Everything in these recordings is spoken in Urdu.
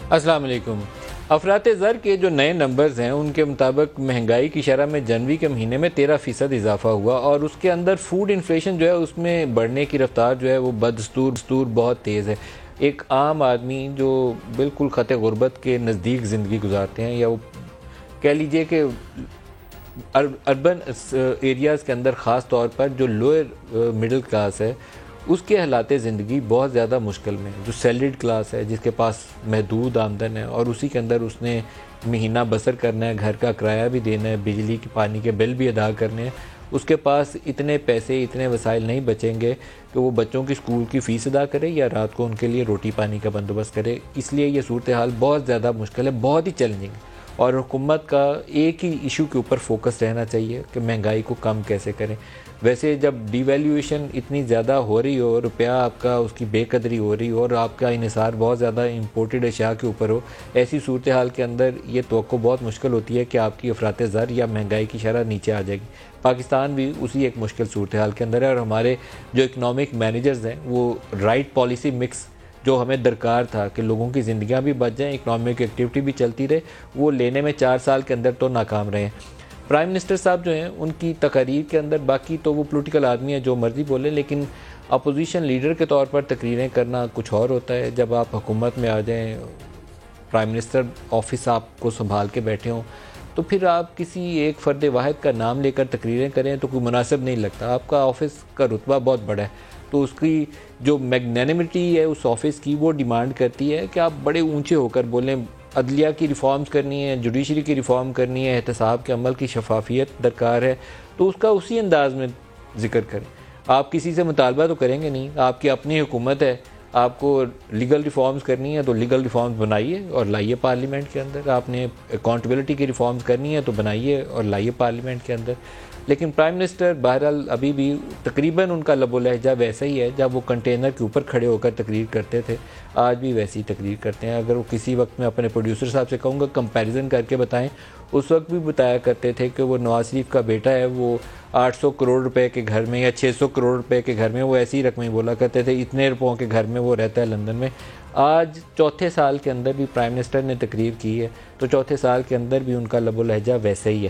السلام علیکم۔ افراط زر کے جو نئے نمبرز ہیں ان کے مطابق مہنگائی کی شرح میں جنوری کے مہینے میں 13% اضافہ ہوا، اور اس کے اندر فوڈ انفلیشن جو ہے اس میں بڑھنے کی رفتار جو ہے وہ بدستور بہت تیز ہے۔ ایک عام آدمی جو بالکل خط غربت کے نزدیک زندگی گزارتے ہیں، یا وہ کہہ لیجئے کہ اربن ایریاز کے اندر خاص طور پر جو لوئر مڈل کلاس ہے، اس کے حالات زندگی بہت زیادہ مشکل میں ہے۔ جو سیلریڈ کلاس ہے، جس کے پاس محدود آمدن ہے اور اسی کے اندر اس نے مہینہ بسر کرنا ہے، گھر کا کرایہ بھی دینا ہے، بجلی کی پانی کے بل بھی ادا کرنے ہیں، اس کے پاس اتنے پیسے اتنے وسائل نہیں بچیں گے کہ وہ بچوں کی اسکول کی فیس ادا کرے یا رات کو ان کے لیے روٹی پانی کا بندوبست کرے۔ اس لیے یہ صورتحال بہت زیادہ مشکل ہے، بہت ہی چیلنجنگ ہے، اور حکومت کا ایک ہی ایشو کے اوپر فوکس رہنا چاہیے کہ مہنگائی کو کم کیسے کریں۔ ویسے جب ڈی ویلیویشن اتنی زیادہ ہو رہی ہو، روپیہ آپ کا اس کی بے قدری ہو رہی ہو، اور آپ کا انحصار بہت زیادہ امپورٹڈ اشیاء کے اوپر ہو، ایسی صورتحال کے اندر یہ توقع بہت مشکل ہوتی ہے کہ آپ کی افراط زر یا مہنگائی کی شرح نیچے آ جائے گی۔ پاکستان بھی اسی ایک مشکل صورتحال کے اندر ہے، اور ہمارے جو اکنامک مینیجرز ہیں وہ رائٹ پالیسی مکس جو ہمیں درکار تھا کہ لوگوں کی زندگیاں بھی بچ جائیں، اکنامک ایکٹیویٹی بھی چلتی رہے، وہ لینے میں 4 سال کے اندر تو ناکام رہے ہیں۔ پرائم منسٹر صاحب جو ہیں ان کی تقاریر کے اندر، باقی تو وہ پولیٹیکل آدمی ہیں جو مرضی بولے، لیکن اپوزیشن لیڈر کے طور پر تقریریں کرنا کچھ اور ہوتا ہے۔ جب آپ حکومت میں آ جائیں، پرائم منسٹر آفس آپ کو سنبھال کے بیٹھے ہوں، تو پھر آپ کسی ایک فرد واحد کا نام لے کر تقریریں کریں تو کوئی مناسب نہیں لگتا۔ آپ کا آفس کا رتبہ بہت بڑا ہے، تو اس کی جو میگنینمٹی ہے اس آفس کی، وہ ڈیمانڈ کرتی ہے کہ آپ بڑے اونچے ہو کر بولیں۔ عدلیہ کی ریفارمز کرنی ہے، جوڈیشری کی ریفارم کرنی ہے، احتساب کے عمل کی شفافیت درکار ہے، تو اس کا اسی انداز میں ذکر کریں۔ آپ کسی سے مطالبہ تو کریں گے نہیں، آپ کی اپنی حکومت ہے، آپ کو لیگل ریفارمز کرنی ہے تو لیگل ریفارمز بنائیے اور لائیے پارلیمنٹ کے اندر۔ آپ نے اکاؤنٹیبلٹی کی ریفارمز کرنی ہے تو بنائیے اور لائیے پارلیمنٹ کے اندر۔ لیکن پرائم منسٹر بہرحال ابھی بھی تقریباً ان کا لب و لہجہ ویسا ہی ہے جب وہ کنٹینر کے اوپر کھڑے ہو کر تقریر کرتے تھے، آج بھی ویسی تقریر کرتے ہیں۔ اگر وہ کسی وقت میں اپنے پروڈیوسر صاحب سے کہوں گا کمپیریزن کر کے بتائیں، اس وقت بھی بتایا کرتے تھے کہ وہ نواز شریف کا بیٹا ہے، وہ 800 کروڑ روپے کے گھر میں یا 600 کروڑ روپے کے گھر میں، وہ ایسی رقمیں بولا کرتے تھے، اتنے روپوں کے گھر میں وہ رہتا ہے لندن میں۔ آج چوتھے سال کے اندر بھی پرائم منسٹر نے تقریر کی ہے، تو چوتھے سال کے اندر بھی ان کا لب و لہجہ ویسا ہی ہے۔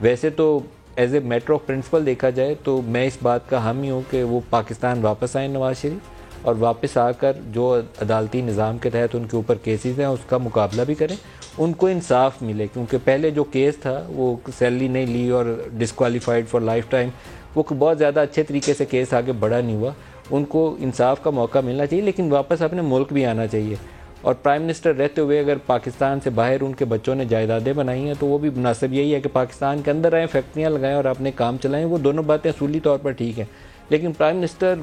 ویسے تو as a matter of principle دیکھا جائے تو میں اس بات کا حامی ہوں کہ وہ پاکستان واپس آئیں نواز شریف، اور واپس آ کر جو عدالتی نظام کے تحت ان کے اوپر کیسز ہیں اس کا مقابلہ بھی کریں، ان کو انصاف ملے، کیونکہ پہلے جو کیس تھا وہ سیلری نہیں لی اور ڈسکوالیفائڈ فار لائف ٹائم، وہ بہت زیادہ اچھے طریقے سے کیس آگے بڑھا نہیں ہوا۔ ان کو انصاف کا موقع ملنا چاہیے، لیکن واپس اپنے ملک بھی آنا چاہیے۔ اور پرائم منسٹر رہتے ہوئے اگر پاکستان سے باہر ان کے بچوں نے جائیدادیں بنائی ہیں تو وہ بھی مناسب یہی ہے کہ پاکستان کے اندر آئیں، فیکٹریاں لگائیں اور اپنے کام چلائیں۔ وہ دونوں باتیں اصولی طور پر ٹھیک ہیں، لیکن پرائم منسٹر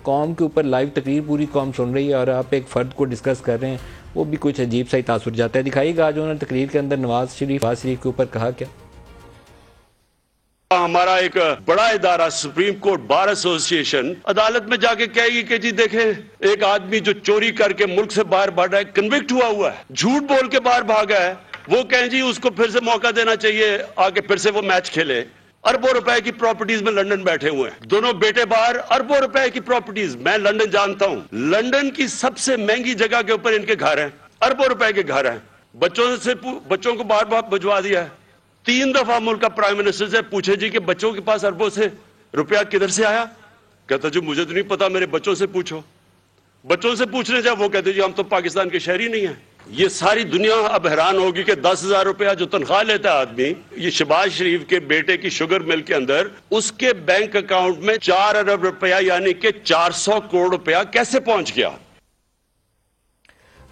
قوم کے اوپر لائیو تقریر پوری قوم سن رہی ہے اور آپ ایک فرد کو ڈسکس کر رہے ہیں، وہ بھی کچھ عجیب سا ہی تاثر جاتا ہے۔ دکھائیے گا آج انہوں نے تقریر کے اندر نواز شریف کے اوپر کہا کیا۔ ہمارا ایک بڑا ادارہ سپریم کورٹ بار ایسوسی ایشن عدالت میں جا کے کہے گی کہ جی دیکھیں ایک آدمی جو چوری کر کے ملک سے باہر بھاگ رہا ہے، کنوکٹ ہوا ہے، جھوٹ بول کے باہر بھاگا ہے، وہ کہیں جی اس کو پھر سے موقع دینا چاہیے آگے پھر سے وہ میچ کھیلے۔ اربوں روپے کی پراپرٹیز میں لندن بیٹھے ہوئے ہیں، دونوں بیٹے باہر، اربوں روپے کی پراپرٹیز۔ میں لندن جانتا ہوں، لندن کی سب سے مہنگی جگہ کے اوپر ان کے گھر ہیں، اربوں روپے کے گھر ہیں۔ بچوں کو باہر بھجوا دیا ہے۔ 3 دفعہ ملک کا پرائم منسٹر سے پوچھے جی کہ بچوں کے پاس اربوں سے روپیہ کدھر سے آیا؟ کہتا جی مجھے تو نہیں پتا، میرے بچوں سے پوچھو۔ بچوں سے پوچھنے جا وہ کہتے جی ہم تو پاکستان کے شہری نہیں ہیں۔ یہ ساری دنیا اب حیران ہوگی کہ 10,000 روپیہ جو تنخواہ لیتا ہے آدمی، یہ شہباز شریف کے بیٹے کی شوگر مل کے اندر اس کے بینک اکاؤنٹ میں 4 ارب روپیہ یعنی کہ 400 کروڑ روپیہ کیسے پہنچ گیا؟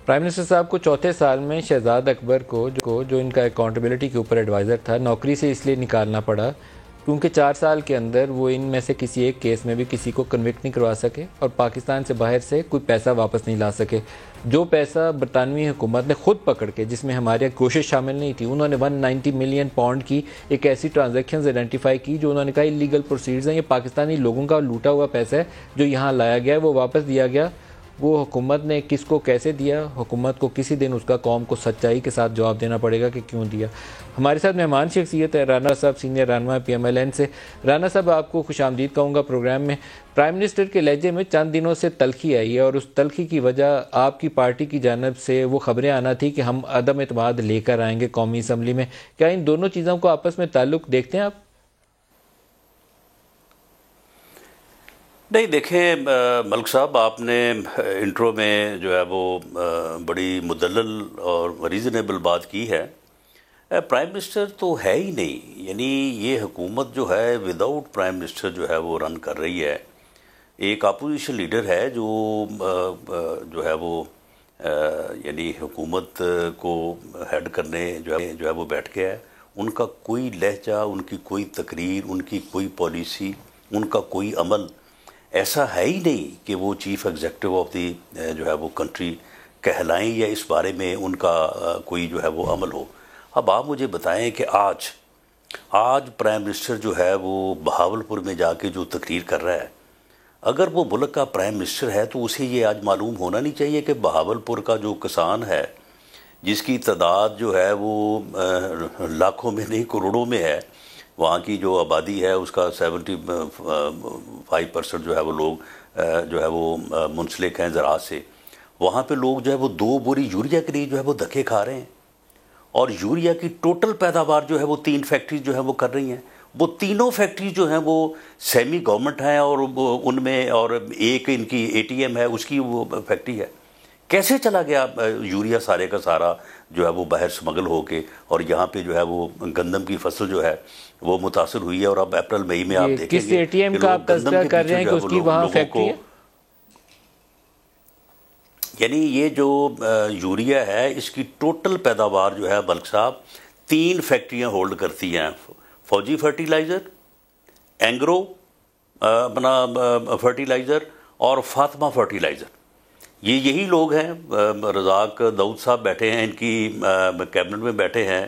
پرائم منسٹر صاحب کو چوتھے سال میں شہزاد اکبر کو جو ان کا اکاؤنٹیبلٹی کے اوپر ایڈوائزر تھا، نوکری سے اس لیے نکالنا پڑا کیونکہ 4 سال کے اندر وہ ان میں سے کسی ایک کیس میں بھی کسی کو کنوکٹ نہیں کروا سکے اور پاکستان سے باہر سے کوئی پیسہ واپس نہیں لا سکے۔ جو پیسہ برطانوی حکومت نے خود پکڑ کے، جس میں ہماری کوشش شامل نہیں تھی، انہوں نے 190 ملین پاؤنڈ کی ایک ایسی ٹرانزیکشنز آئیڈینٹیفائی کی جو انہوں نے کہا اللیگل پروسیڈز ہیں، یہ پاکستانی لوگوں کا لوٹا ہوا پیسہ ہے جو یہاں لایا گیا ہے، وہ واپس دیا گیا۔ وہ حکومت نے کس کو کیسے دیا، حکومت کو کسی دن اس کا قوم کو سچائی کے ساتھ جواب دینا پڑے گا کہ کیوں دیا۔ ہمارے ساتھ مہمان شخصیت ہے رانا صاحب، سینئر رہنما PMLN سے۔ رانا صاحب، آپ کو خوش آمدید کہوں گا پروگرام میں۔ پرائم منسٹر کے لہجے میں چند دنوں سے تلخی آئی ہے، اور اس تلخی کی وجہ آپ کی پارٹی کی جانب سے وہ خبریں آنا تھی کہ ہم عدم اعتماد لے کر آئیں گے قومی اسمبلی میں۔ کیا ان دونوں چیزوں کو آپس میں تعلق دیکھتے ہیں آپ؟ نہیں، دیکھیں ملک صاحب، آپ نے انٹرو میں جو ہے وہ بڑی مدلل اور ریزنیبل بات کی ہے۔ پرائم منسٹر تو ہے ہی نہیں، یعنی یہ حکومت جو ہے وداؤٹ پرائم منسٹر جو ہے وہ رن کر رہی ہے۔ ایک اپوزیشن لیڈر ہے جو ہے وہ یعنی حکومت کو ہیڈ کرنے جو ہے وہ بیٹھ گیا ہے۔ ان کا کوئی لہجہ، ان کی کوئی تقریر، ان کی کوئی پالیسی، ان کا کوئی عمل ایسا ہے ہی نہیں کہ وہ چیف ایگزیکٹو آف دی جو ہے وہ کنٹری کہلائیں، یا اس بارے میں ان کا کوئی جو ہے وہ عمل ہو۔ اب آپ مجھے بتائیں کہ آج پرائم منسٹر جو ہے وہ بہاولپور میں جا کے جو تقریر کر رہا ہے، اگر وہ ملک کا پرائم منسٹر ہے تو اسے یہ آج معلوم ہونا نہیں چاہیے کہ بہاولپور کا جو کسان ہے، جس کی تعداد جو ہے وہ لاکھوں میں نہیں کروڑوں میں ہے، وہاں کی جو آبادی ہے اس کا 75% جو ہے وہ لوگ جو ہے وہ منسلک ہیں زراعت سے، وہاں پہ لوگ جو ہے وہ 2 بوری یوریا کے لیے جو ہے وہ دھکے کھا رہے ہیں، اور یوریا کی ٹوٹل پیداوار جو ہے وہ 3 فیکٹریز جو ہے وہ کر رہی ہیں۔ وہ تینوں فیکٹریز جو ہیں وہ سیمی گورنمنٹ ہیں، اور ان میں اور ایک ان کی ATM ہے، اس کی وہ فیکٹری ہے۔ کیسے چلا گیا یوریا سارے کا سارا جو ہے وہ باہر سمگل ہو کے، اور یہاں پہ جو ہے وہ گندم کی فصل جو ہے وہ متاثر ہوئی ہے، اور اب اپریل مئی میں آپ دیکھیں گے کس ATM کا آپ تذکرہ کر رہے ہیں کہ اس کی وہاں فیکٹری ہے؟ یعنی یہ جو یوریا ہے اس کی ٹوٹل پیداوار جو ہے ملک صاحب 3 فیکٹریاں ہولڈ کرتی ہیں، فوجی فرٹیلائزر، اینگرو اپنا فرٹیلائزر، اور فاطمہ فرٹیلائزر۔ یہی لوگ ہیں، رزاق داؤد صاحب بیٹھے ہیں ان کی کیبنٹ میں بیٹھے ہیں،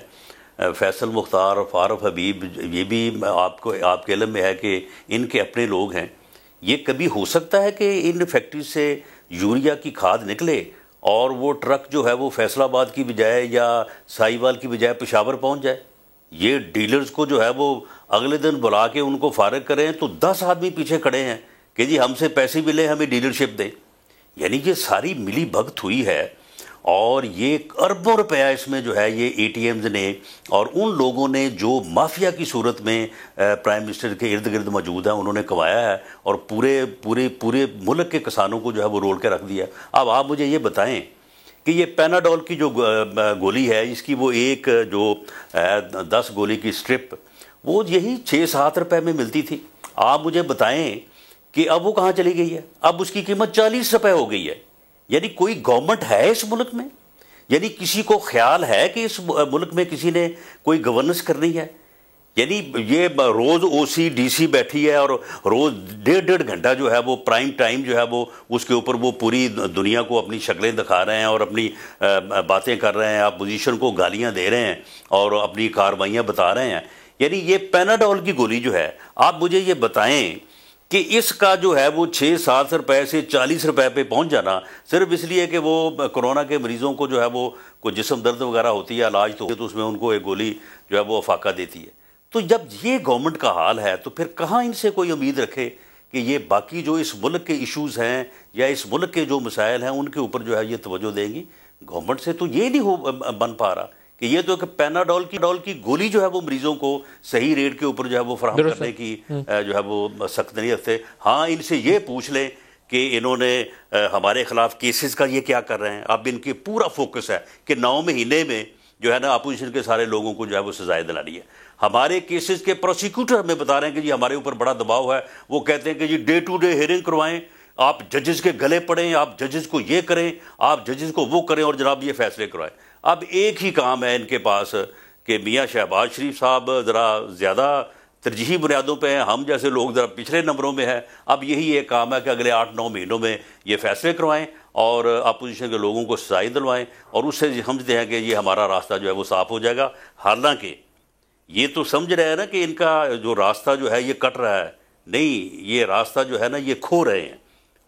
فیصل مختار، فاروق حبیب، یہ بھی آپ کے علم میں ہے کہ ان کے اپنے لوگ ہیں۔ یہ کبھی ہو سکتا ہے کہ ان فیکٹری سے یوریا کی کھاد نکلے اور وہ ٹرک جو ہے وہ فیصل آباد کی بجائے یا ساہیوال کی بجائے پشاور پہنچ جائے؟ یہ ڈیلرز کو جو ہے وہ اگلے دن بلا کے ان کو فارغ کریں تو 10 آدمی پیچھے کھڑے ہیں کہ جی ہم سے پیسے ملے، ہمیں ڈیلرشپ دیں۔ یعنی یہ ساری ملی بھگت ہوئی ہے، اور یہ اربوں روپیہ اس میں جو ہے یہ ATMs نے اور ان لوگوں نے جو مافیا کی صورت میں پرائم منسٹر کے ارد گرد موجود ہیں انہوں نے کمایا ہے، اور پورے ملک کے کسانوں کو جو ہے وہ رول کے رکھ دیا۔ اب آپ مجھے یہ بتائیں کہ یہ پیناڈول کی جو گولی ہے، اس کی وہ ایک جو 10 گولی کی سٹرپ، وہ یہی 6-7 روپے میں ملتی تھی۔ آپ مجھے بتائیں کہ اب وہ کہاں چلی گئی ہے؟ اب اس کی قیمت 40 روپے ہو گئی ہے۔ یعنی کوئی گورنمنٹ ہے اس ملک میں؟ یعنی کسی کو خیال ہے کہ اس ملک میں کسی نے کوئی گورننس کرنی ہے؟ یعنی یہ روز OC-DC بیٹھی ہے، اور روز 1.5 گھنٹہ جو ہے وہ پرائم ٹائم جو ہے وہ اس کے اوپر وہ پوری دنیا کو اپنی شکلیں دکھا رہے ہیں اور اپنی باتیں کر رہے ہیں، اپوزیشن کو گالیاں دے رہے ہیں اور اپنی کارروائیاں بتا رہے ہیں۔ یعنی یہ پیناڈول کی گولی جو ہے، آپ مجھے یہ بتائیں کہ اس کا جو ہے وہ 6-7 روپے سے 40 روپے پہ پہنچ جانا صرف اس لیے کہ وہ کرونا کے مریضوں کو جو ہے وہ کوئی جسم درد وغیرہ ہوتی ہے، علاج تو اس میں ان کو ایک گولی جو ہے وہ افاقہ دیتی ہے۔ تو جب یہ گورنمنٹ کا حال ہے تو پھر کہاں ان سے کوئی امید رکھے کہ یہ باقی جو اس ملک کے ایشوز ہیں یا اس ملک کے جو مسائل ہیں ان کے اوپر جو ہے یہ توجہ دیں گی؟ گورنمنٹ سے تو یہ نہیں بن پا رہا کہ یہ تو کہ پیناڈول کی گولی جو ہے وہ مریضوں کو صحیح ریٹ کے اوپر جو ہے وہ فراہم کرنے کی جو ہے وہ سخت نہیں رکھتے۔ ہاں، ان سے یہ پوچھ لیں کہ انہوں نے ہمارے خلاف کیسز کا یہ کیا کر رہے ہیں۔ اب ان کے پورا فوکس ہے کہ 9 مہینے میں جو ہے نا اپوزیشن کے سارے لوگوں کو جو ہے وہ سزائیں دلانی ہے۔ ہمارے کیسز کے پروسیکیوٹر ہمیں بتا رہے ہیں کہ جی ہمارے اوپر بڑا دباؤ ہے، وہ کہتے ہیں کہ جی ڈے ٹو ڈے ہیئرنگ کروائیں، آپ ججز کے گلے پڑیں، آپ ججز کو یہ کریں، آپ ججز کو وہ کریں، اور جناب یہ فیصلے کروائیں۔ اب ایک ہی کام ہے ان کے پاس کہ میاں شہباز شریف صاحب ذرا زیادہ ترجیحی بنیادوں پہ ہیں، ہم جیسے لوگ ذرا پچھلے نمبروں میں ہیں۔ اب یہی ایک کام ہے کہ اگلے 8-9 مہینوں میں یہ فیصلے کروائیں اور اپوزیشن کے لوگوں کو سزائیں دلوائیں، اور اس سے سمجھتے ہیں کہ یہ ہمارا راستہ جو ہے وہ صاف ہو جائے گا۔ حالانکہ یہ تو سمجھ رہے ہیں نا کہ ان کا جو راستہ جو ہے یہ کٹ رہا ہے، نہیں، یہ راستہ جو ہے نا یہ کھو رہے ہیں،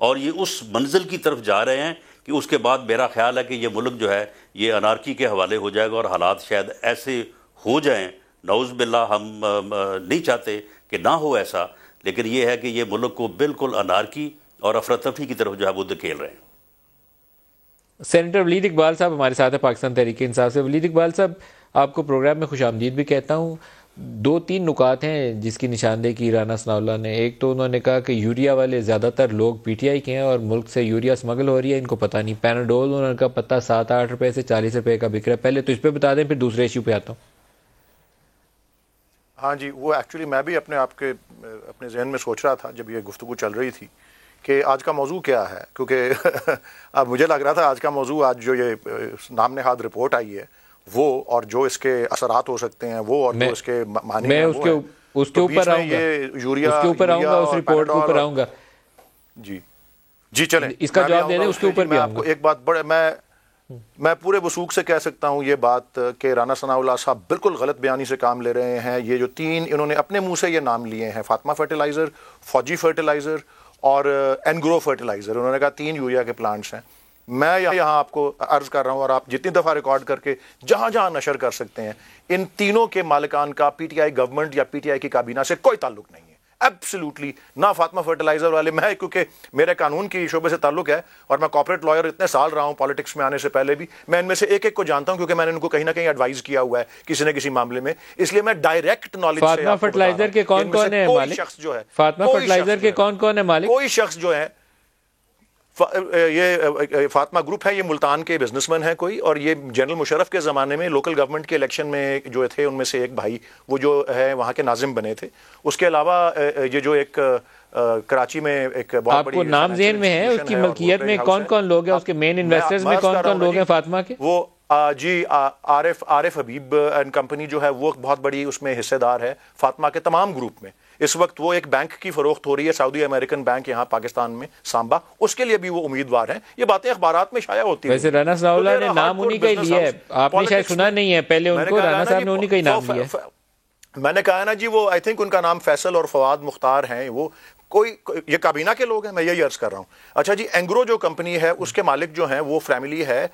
اور یہ اس منزل کی طرف جا رہے ہیں کہ اس کے بعد میرا خیال ہے کہ یہ ملک جو ہے یہ انارکی کے حوالے ہو جائے گا، اور حالات شاید ایسے ہو جائیں، نعوذ باللہ ہم نہیں چاہتے کہ نہ ہو ایسا، لیکن یہ ہے کہ یہ ملک کو بالکل انارکی اور افراتفری کی طرف جو ہے وہ دھکیل رہے ہیں۔ سینیٹر ولید اقبال صاحب ہمارے ساتھ ہیں پاکستان تحریک انصاف سے۔ ولید اقبال صاحب، آپ کو پروگرام میں خوش آمدید بھی کہتا ہوں۔ 2-3 نکات ہیں جس کی نشاندہی کی رانا ثناء اللہ نے۔ ایک تو انہوں نے کہا کہ یوریا والے زیادہ تر لوگ پی ٹی آئی کے ہیں اور ملک سے یوریا سمگل ہو رہی ہے، ان کو پتہ نہیں۔ پیناڈول انہوں نے کہا پتہ 7-8 روپے سے 40 روپے کا بک رہا ہے۔ پہلے تو اس پہ بتا دیں، پھر دوسرے ایشو پہ آتا ہوں۔ ہاں جی، وہ ایکچولی میں بھی اپنے ذہن میں سوچ رہا تھا جب یہ گفتگو چل رہی تھی کہ آج کا موضوع کیا ہے، کیونکہ اب مجھے لگ رہا تھا آج کا موضوع، آج جو یہ نام نہاد رپورٹ آئی ہے وہ، اور جو اس کے اثرات ہو سکتے ہیں وہ، اور جو اس کے معنی ہیں وہ ہیں، اس کے اوپر آؤں گا، اس کے اوپر آؤں گا، اس رپورٹ کے اوپر آؤں گا۔ جی چلیں، اس کا جواب دے دیں، اس کے اوپر بھی آپ کو ایک بات میں پورے وثوق سے کہہ سکتا ہوں یہ بات کہ رانا ثناء اللہ صاحب بالکل غلط بیانی سے کام لے رہے ہیں۔ یہ جو 3 انہوں نے اپنے منہ سے یہ نام لیے ہیں، فاطمہ فرٹیلائزر، فوجی فرٹیلائزر اور اینگرو فرٹیلائزر، انہوں نے کہا 3 یوریا کے پلانٹس ہیں۔ میں یہاں آپ کو عرض کر رہا ہوں، اور آپ جتنی دفعہ ریکارڈ کر کے جہاں جہاں نشر کر سکتے ہیں، ان تینوں کے مالکان کا پی ٹی آئی گورنمنٹ یا پی ٹی آئی کی کابینہ سے کوئی تعلق نہیں ہے، ایبسلیوٹلی نہ فاطمہ فرٹیلائزر والے۔ میں کیونکہ میرے قانون کی شعبے سے تعلق ہے اور میں کارپوریٹ لائر اتنے سال رہا ہوں پالیٹکس میں آنے سے پہلے بھی، میں ان میں سے ایک ایک کو جانتا ہوں کیونکہ میں نے ان کو کہیں نہ کہیں ایڈوائز کیا ہوا ہے کسی نہ کسی معاملے میں، اس لیے میں ڈائریکٹ نالج سے فاطمہ فرٹیلائزر کے کون کون ہیں مالک؟ شخص جو ہے، فاطمہ فرٹیلائزر کے کون کون ہیں مالک؟ کوئی شخص جو ہے، یہ فاطمہ گروپ ہے، یہ ملتان کے بزنس مین ہیں کوئی، اور یہ جنرل مشرف کے زمانے میں لوکل گورنمنٹ کے الیکشن میں جو تھے ان میں سے ایک بھائی وہ جو ہے وہاں کے ناظم بنے تھے۔ اس کے علاوہ یہ جو ایک کراچی میں ایک بہت بڑی، آپ کو نام ذہن میں ہے اس کی ملکیت میں کون کون لوگ ہیں، اس کے مین انویسٹرز میں کون کون لوگ ہیں فاطمہ کے؟ وہ جی عارف حبیب اینڈ کمپنی جو ہے وہ بہت بڑی اس میں حصے دار ہے فاطمہ کے تمام گروپ میں۔ اس وقت وہ ایک بینک کی فروخت ہو رہی ہے، سعودی امریکن بینک یہاں پاکستان میں سامبا، اس کے لیے بھی وہ امیدوار ہیں۔ یہ باتیں اخبارات میں شائع ہوتی ہیں۔ ویسے رانا ثناء اللہ نے نام انہی کا ہی لیا ہے، آپ نے شاید سنا نہیں ہے، پہلے ان کو رانا صاحب نے انہی کا ہی نام لیا ہے۔ میں نے کہا نا جی، وہ آئی تھنک ان کا نام فیصل اور فواد مختار ہیں، وہ یہ کابینہ کے لوگ ہیں، میں یہی عرض کر رہا ہوں۔ اچھا جی، اینگرو جو کمپنی ہے اس کے مالک جو ہیں وہ فیملی ہے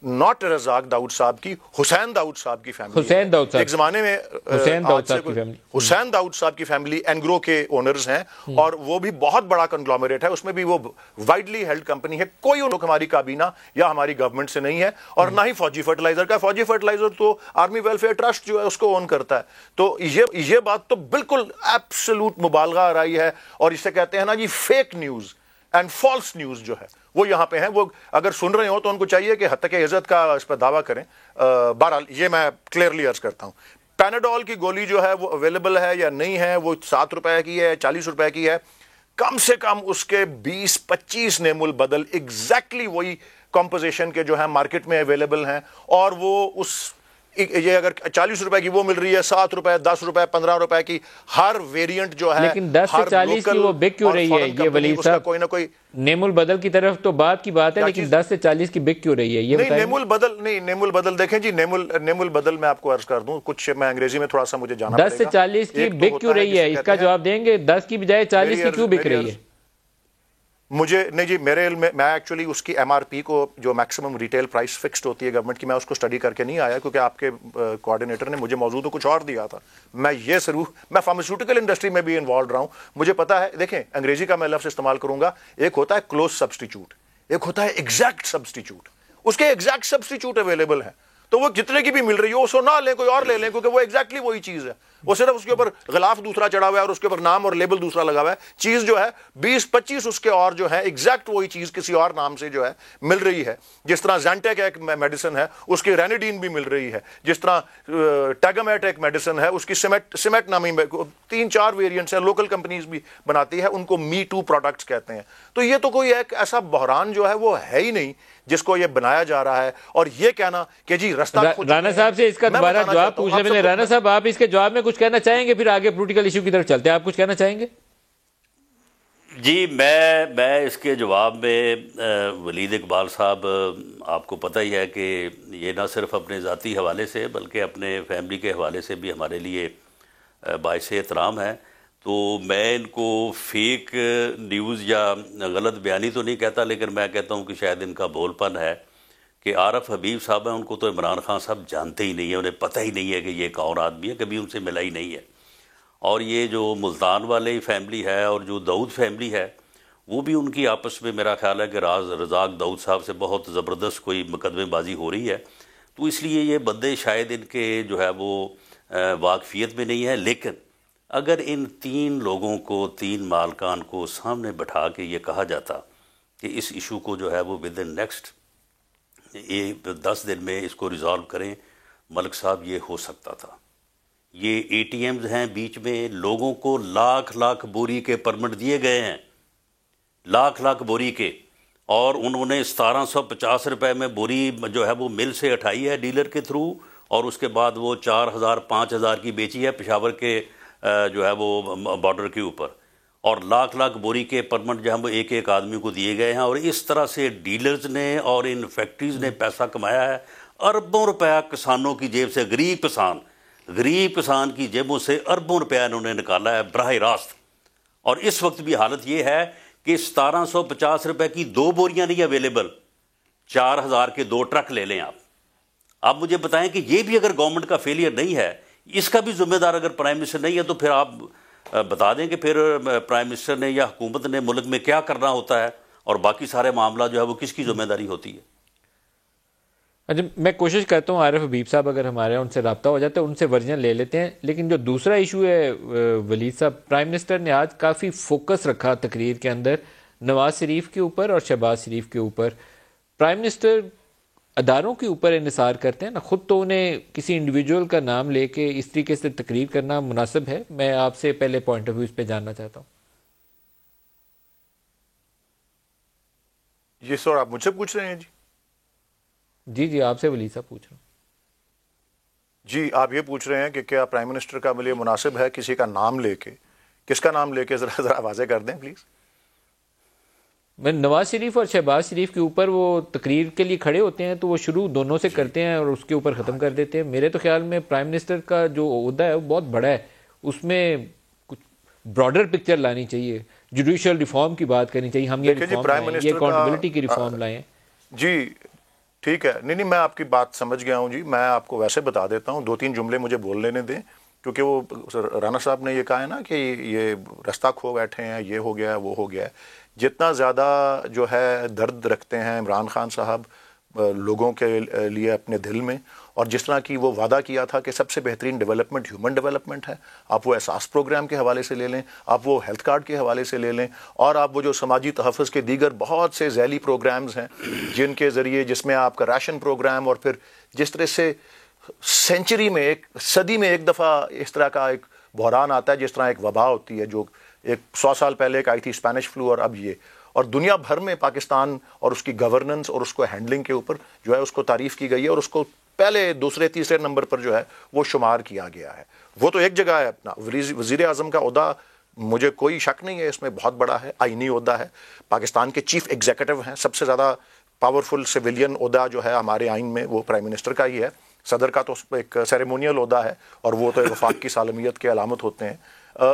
ناٹ رزاق داؤد صاحب کی، حسین داؤد صاحب کی فیملی، حسین داؤد صاحب، ایک زمانے میں حسین داؤد صاحب کی فیملی، حسین داؤد صاحب کی فیملی اینگرو کے اونرز ہیں، اور وہ بھی بہت بڑا کنگلومریٹ ہے، اس میں بھی وہ وائڈلی ہیلڈ کمپنی ہے۔ کوئی ان لوگ ہماری کابینہ یا ہماری گورنمنٹ سے نہیں ہے، اور نہ ہی فوجی فرٹیلائزر کا۔ فوجی فرٹیلائزر تو آرمی ویلفیئر ٹرسٹ جو ہے اس کو اون کرتا ہے۔ تو یہ بات تو بالکل ایبسولوٹ مبالغہ آ رہی ہے، اور اسے کہتے ہیں نا جی fake news and false news جو ہے وہ یہاں پہ ہیں۔ وہ اگر سن رہے ہو تو ان کو چاہیے کہ حتیٰ کہ عزت کا اس پہ دعویٰ کریں۔ بہرحال یہ میں کلیئرلی عرض کرتا ہوں، پیناڈول کی گولی جو ہے وہ اویلیبل ہے یا نہیں ہے، وہ 7 روپے کی ہے، 40 روپے کی ہے، کم سے کم اس کے 20-25 نعم البدل ایگزیکٹلی وہی کمپوزیشن کے جو ہے مارکیٹ میں اویلیبل ہیں، اور وہ یہ اگر 40 روپے کی وہ مل رہی ہے، 7 روپے، 10 روپے، 15 روپے کی ہر ویریئنٹ جو ہے، لیکن 10 سے 40 کی وہ بک کیوں رہی ہے؟ یہ ولید صاحب کوئی نہ کوئی نعم البدل کی طرف تو بات کی بات ہے، لیکن 10 سے 40 کی بک کیوں رہی ہے یہ بتائیں؟ نعم البدل دیکھیں جی، نعم البدل میں آپ کو عرض کر دوں، کچھ میں انگریزی میں تھوڑا سا مجھے جانا پڑے گا۔ 10 سے 40 کی بک کیوں رہی ہے، اس کا جواب دیں گے؟ 10 کی بجائے 40 کی کیوں بک رہی ہے؟ مجھے نہیں جی، میرے علم میں ایکچولی اس کی ایم آر پی کو جو میکسیمم ریٹیل پرائس فکسڈ ہوتی ہے گورنمنٹ کی، میں اس کو اسٹڈی کر کے نہیں آیا کیونکہ آپ کے کوآرڈینیٹر نے مجھے موضوع تو کچھ اور دیا تھا۔ میں فارماسیوٹیکل انڈسٹری میں بھی انوالوڈ رہا ہوں، مجھے پتا ہے۔ دیکھیں انگریزی کا میں لفظ استعمال کروں گا، ایک ہوتا ہے کلوز سبسٹیچیوٹ، ایک ہوتا ہے ایگزیکٹ سبسٹیچیوٹ۔ اس کے ایگزیکٹ سبسٹیچیوٹ اویلیبل ہیں، تو وہ جتنے کی بھی مل رہی ہو اس کو نہ لیں، کوئی اور لے لیں، کیونکہ وہ ایگزیکٹلی وہی چیز ہے، وہ صرف اس کے اوپر غلاف دوسرا چڑھا ہوا ہے اور اس کے اوپر نام اور لیبل دوسرا لگا ہوا ہے۔ چیز جو ہے 20-25 اس کے اور جو ہے ایگزیکٹ وہی چیز کسی اور نام سے جو ہے مل رہی ہے۔ جس طرح زینٹیک ایک میڈیسن ہے، اس کی رینیڈین بھی مل رہی ہے، جس طرح ٹیگامیٹ ایک میڈیسن ہے، اس کی سیمیٹ نامی 3-4 ویریئنٹس ہیں، لوکل کمپنیز بھی بناتی ہے، ان کو می ٹو پروڈکٹس کہتے ہیں۔ تو یہ تو کوئی ایک ایسا بحران جو ہے وہ ہے ہی نہیں جس کو یہ بنایا جا رہا ہے، اور یہ کہنا کہ جی رستہ رانا صاحب سے اس کا دوبارہ جواب پوچھنے میں، رانا صاحب آپ اس کے جواب میں کچھ کہنا چاہیں گے؟ پھر آگے پولیٹیکل ایشو کی طرف چلتے ہیں، آپ کچھ کہنا چاہیں گے؟ جی میں اس کے جواب میں ولید اقبال صاحب، آپ کو پتہ ہی ہے کہ یہ نہ صرف اپنے ذاتی حوالے سے بلکہ اپنے فیملی کے حوالے سے بھی ہمارے لیے باعث احترام ہے۔ تو میں ان کو فیک نیوز یا غلط بیانی تو نہیں کہتا، لیکن میں کہتا ہوں کہ شاید ان کا بھول پن ہے کہ عارف حبیب صاحب ہیں، ان کو تو عمران خان صاحب جانتے ہی نہیں ہیں، انہیں پتہ ہی نہیں ہے کہ یہ کون آدمی ہے، کبھی ان سے ملا ہی نہیں ہے. اور یہ جو ملتان والے فیملی ہے اور جو داؤد فیملی ہے، وہ بھی ان کی آپس میں میرا خیال ہے کہ رزاق داؤد صاحب سے بہت زبردست کوئی مقدمے بازی ہو رہی ہے. تو اس لیے یہ بندے شاید ان کے جو ہے وہ واقفیت میں نہیں ہے. لیکن اگر ان 3 لوگوں کو، 3 مالکان کو سامنے بٹھا کے یہ کہا جاتا کہ اس ایشو کو جو ہے وہ ود ان نیکسٹ 10 دن میں اس کو ریزالو کریں، ملک صاحب یہ ہو سکتا تھا. یہ اے ٹی ایمز ہیں بیچ میں، لوگوں کو لاکھ بوری کے پرمٹ دیے گئے ہیں، لاکھ بوری کے، اور انہوں نے 1750 روپے میں بوری جو ہے وہ مل سے اٹھائی ہے ڈیلر کے تھرو، اور اس کے بعد وہ 4000 5000 کی بیچی ہے پشاور کے جو ہے وہ بارڈر کے اوپر، اور لاکھ بوری کے پرمٹ جو ہم ایک آدمی کو دیے گئے ہیں. اور اس طرح سے ڈیلرز نے اور ان فیکٹریز نے پیسہ کمایا ہے، اربوں روپیہ کسانوں کی جیب سے، غریب کسان کی جیبوں سے اربوں روپیہ انہوں نے نکالا ہے براہ راست. اور اس وقت بھی حالت یہ ہے کہ 1750 روپے کی 2 بوریاں نہیں اویلیبل، 4000 کے 2 ٹرک لے لیں آپ. آپ مجھے بتائیں کہ یہ بھی اگر گورنمنٹ کا فیلئر نہیں ہے، اس کا بھی ذمہ دار اگر پرائم منسٹر نہیں ہے، تو پھر آپ بتا دیں کہ پھر پرائم منسٹر نے یا حکومت نے ملک میں کیا کرنا ہوتا ہے، اور باقی سارے معاملہ جو ہے وہ کس کی ذمہ داری ہوتی ہے. اچھا، میں کوشش کرتا ہوں عارف حبیب صاحب اگر ہمارے ان سے رابطہ ہو جاتا ہے، ان سے ورژن لے لیتے ہیں. لیکن جو دوسرا ایشو ہے ولید صاحب، پرائم منسٹر نے آج کافی فوکس رکھا تقریر کے اندر نواز شریف کے اوپر اور شہباز شریف کے اوپر. پرائم منسٹر اداروں کے اوپر انحصار کرتے ہیں نا، خود تو انہیں کسی انڈیویجول کا نام لے کے اس طریقے سے تقریر کرنا مناسب ہے؟ میں آپ سے پہلے پوائنٹ آف ویو اس پہ جاننا چاہتا ہوں. یہ سر آپ مجھ سے پوچھ رہے ہیں؟ جی آپ سے ولید صاحب پوچھ رہا ہوں. جی آپ یہ پوچھ رہے ہیں کہ کیا پرائم منسٹر کا لیے مناسب ہے کسی کا نام لے کے؟ کس کا نام لے کے ذرا واضح کر دیں پلیز. میں نواز شریف اور شہباز شریف کے اوپر وہ تقریر کے لیے کھڑے ہوتے ہیں تو وہ شروع دونوں سے کرتے ہیں اور اس کے اوپر ختم کر دیتے ہیں. میرے تو خیال میں پرائم منسٹر کا جو عہدہ ہے وہ بہت بڑا ہے، اس میں کچھ براڈر پکچر لانی چاہیے، جوڈیشل ریفارم کی بات کرنی چاہیے. ہم یہ ریفارم لائیں، یہ اکاؤنٹیبلٹی کی ریفارم لائیں. جی ٹھیک ہے، نہیں میں آپ کی بات سمجھ گیا ہوں. جی میں آپ کو ویسے بتا دیتا ہوں، 2-3 جملے مجھے بول لینے دیں، کیونکہ وہ رانا صاحب نے یہ کہا ہے نا کہ یہ رستہ کھو بیٹھے ہیں، یہ ہو گیا ہے وہ ہو گیا ہے. جتنا زیادہ جو ہے درد رکھتے ہیں عمران خان صاحب لوگوں کے لیے اپنے دل میں، اور جس طرح کی وہ وعدہ کیا تھا کہ سب سے بہترین ڈیولپمنٹ ہیومن ڈیولپمنٹ ہے، آپ وہ احساس پروگرام کے حوالے سے لے لیں، آپ وہ ہیلتھ کارڈ کے حوالے سے لے لیں، اور آپ وہ جو سماجی تحفظ کے دیگر بہت سے ذیلی پروگرامز ہیں جن کے ذریعے، جس میں آپ کا راشن پروگرام، اور پھر جس طرح سے سینچری میں، ایک صدی میں ایک دفعہ اس طرح کا ایک بحران آتا ہے، جس طرح ایک وبا ہوتی ہے جو 100 سال پہلے ایک آئی تھی اسپینش فلو، اور اب یہ، اور دنیا بھر میں پاکستان اور اس کی گورننس اور اس کو ہینڈلنگ کے اوپر جو ہے اس کو تعریف کی گئی ہے، اور اس کو پہلے 2 تیسرے نمبر پر جو ہے وہ شمار کیا گیا ہے. وہ تو ایک جگہ ہے. اپنا وزیر اعظم کا عہدہ مجھے کوئی شک نہیں ہے اس میں بہت بڑا ہے، آئینی عہدہ ہے. پاکستان کے چیف ایگزیکٹو ہیں، سب سے زیادہ پاورفل سویلین عہدہ جو ہے ہمارے آئین میں وہ پرائم منسٹر کا ہی ہے. صدر کا تو ایک سیریمونیل عہدہ ہے، اور وہ تو وفاق کی سالمیت کے علامت ہوتے ہیں.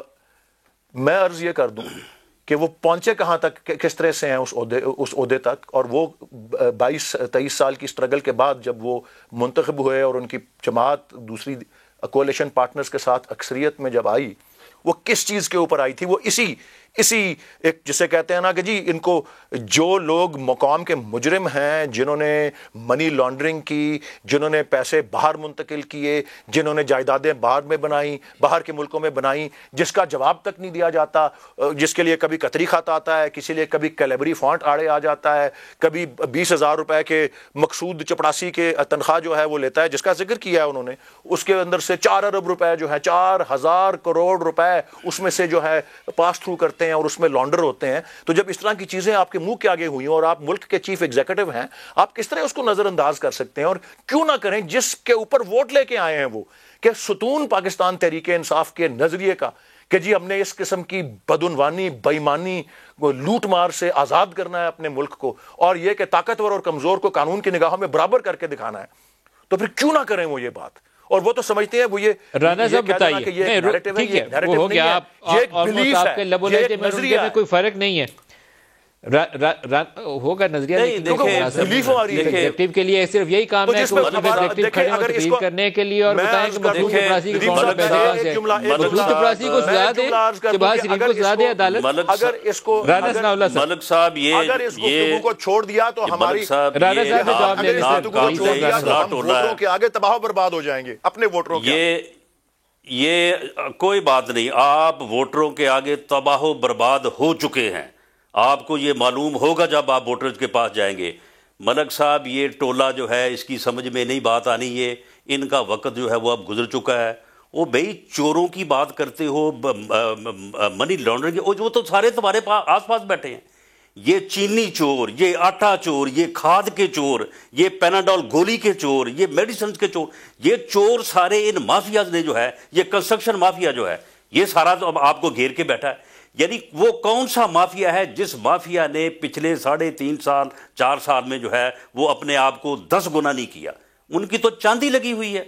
میں عرض یہ کر دوں کہ وہ پہنچے کہاں تک، کس طرح سے ہیں اس عہدے تک، اور وہ 22-23 سال کی اسٹرگل کے بعد جب وہ منتخب ہوئے اور ان کی جماعت دوسری کولیشن پارٹنرز کے ساتھ اکثریت میں جب آئی، وہ کس چیز کے اوپر آئی تھی؟ وہ اسی ایک جسے کہتے ہیں نا کہ جی ان کو جو لوگ مقام کے مجرم ہیں، جنہوں نے منی لانڈرنگ کی، جنہوں نے پیسے باہر منتقل کیے، جنہوں نے جائیدادیں باہر میں بنائیں، باہر کے ملکوں میں بنائیں، جس کا جواب تک نہیں دیا جاتا، جس کے لیے کبھی قطری خط آتا ہے، کسی لیے کبھی کیلیبری فونٹ آڑے آ جاتا ہے، کبھی 20,000 روپے کے مقصود چپڑاسی کے تنخواہ جو ہے وہ لیتا ہے، جس کا ذکر کیا ہے انہوں نے، اس کے اندر سے 4 ارب روپے جو ہے 4,000 کروڑ روپے اس میں سے جو ہے پاس تھرو کرتے ہیں اور اس میں لانڈر ہوتے ہیں. تو جب اس طرح کی چیزیں آپ کے منہ کے آگے ہوئی ہیں اور آپ ملک کے چیف ایگزیکٹو ہیں، آپ کس طرح اس کو نظر انداز کر سکتے ہیں؟ اور کیوں نہ کریں جس کے اوپر ووٹ لے کے آئے ہیں وہ، کہ ستون پاکستان تحریک انصاف کے نظریے کا کہ جی ہم نے اس قسم کی بدعنوانی، بےایمانی، لوٹ مار سے آزاد کرنا ہے اپنے ملک کو، اور یہ کہ طاقتور اور کمزور کو قانون کی نگاہوں میں برابر کر کے دکھانا ہے، تو پھر کیوں نہ کریں وہ یہ بات؟ اور وہ تو سمجھتے ہیں وہ یہ رانا صاحب بتائیے، ٹھیک ہے وہ ہو گیا، آپ کے لب و لہجے میں ان میں کوئی فرق نہیں ہے، ہوگا نظریہ کے لیے صرف یہی کام ہے کہ تقریر کرنے کے لیے اور بتائیں کہ مخلوق چپراسی کا کون سا پیدا ہے، مخلوق چپراسی کو سزا دے کہ باہر شریف کو سزا دے عدالت. اگر اس کو ملک صاحب اگر اس گفتگو کو چھوڑ دیا تو ہماری رانا صاحب نے جواب اگر اس گفتگو کو چھوڑ دیا تو ہم ووٹروں کے آگے تباہ و برباد ہو جائیں گے، اپنے ووٹروں کے آگے. یہ کوئی بات نہیں، آپ ووٹروں کے آگے تباہ و برباد ہو چکے ہیں، آپ کو یہ معلوم ہوگا جب آپ ووٹرز کے پاس جائیں گے. ملک صاحب یہ ٹولہ جو ہے اس کی سمجھ میں نہیں بات آنی، یہ ان کا وقت جو ہے وہ اب گزر چکا ہے. وہ بھئی چوروں کی بات کرتے ہو، منی لانڈرنگ، وہ تو سارے تمہارے آس پاس بیٹھے ہیں. یہ چینی چور، یہ آٹا چور، یہ کھاد کے چور، یہ پیناڈول گولی کے چور، یہ میڈیسنز کے چور، یہ چور سارے ان مافیاز نے جو ہے، یہ کنسٹرکشن مافیا جو ہے، یہ سارا تو اب آپ کو گھیر کے بیٹھا ہے. یعنی وہ کون سا مافیا ہے جس مافیا نے پچھلے 3.5 سال 4 سال میں جو ہے وہ اپنے آپ کو 10 گنا نہیں کیا؟ ان کی تو چاندی لگی ہوئی ہے.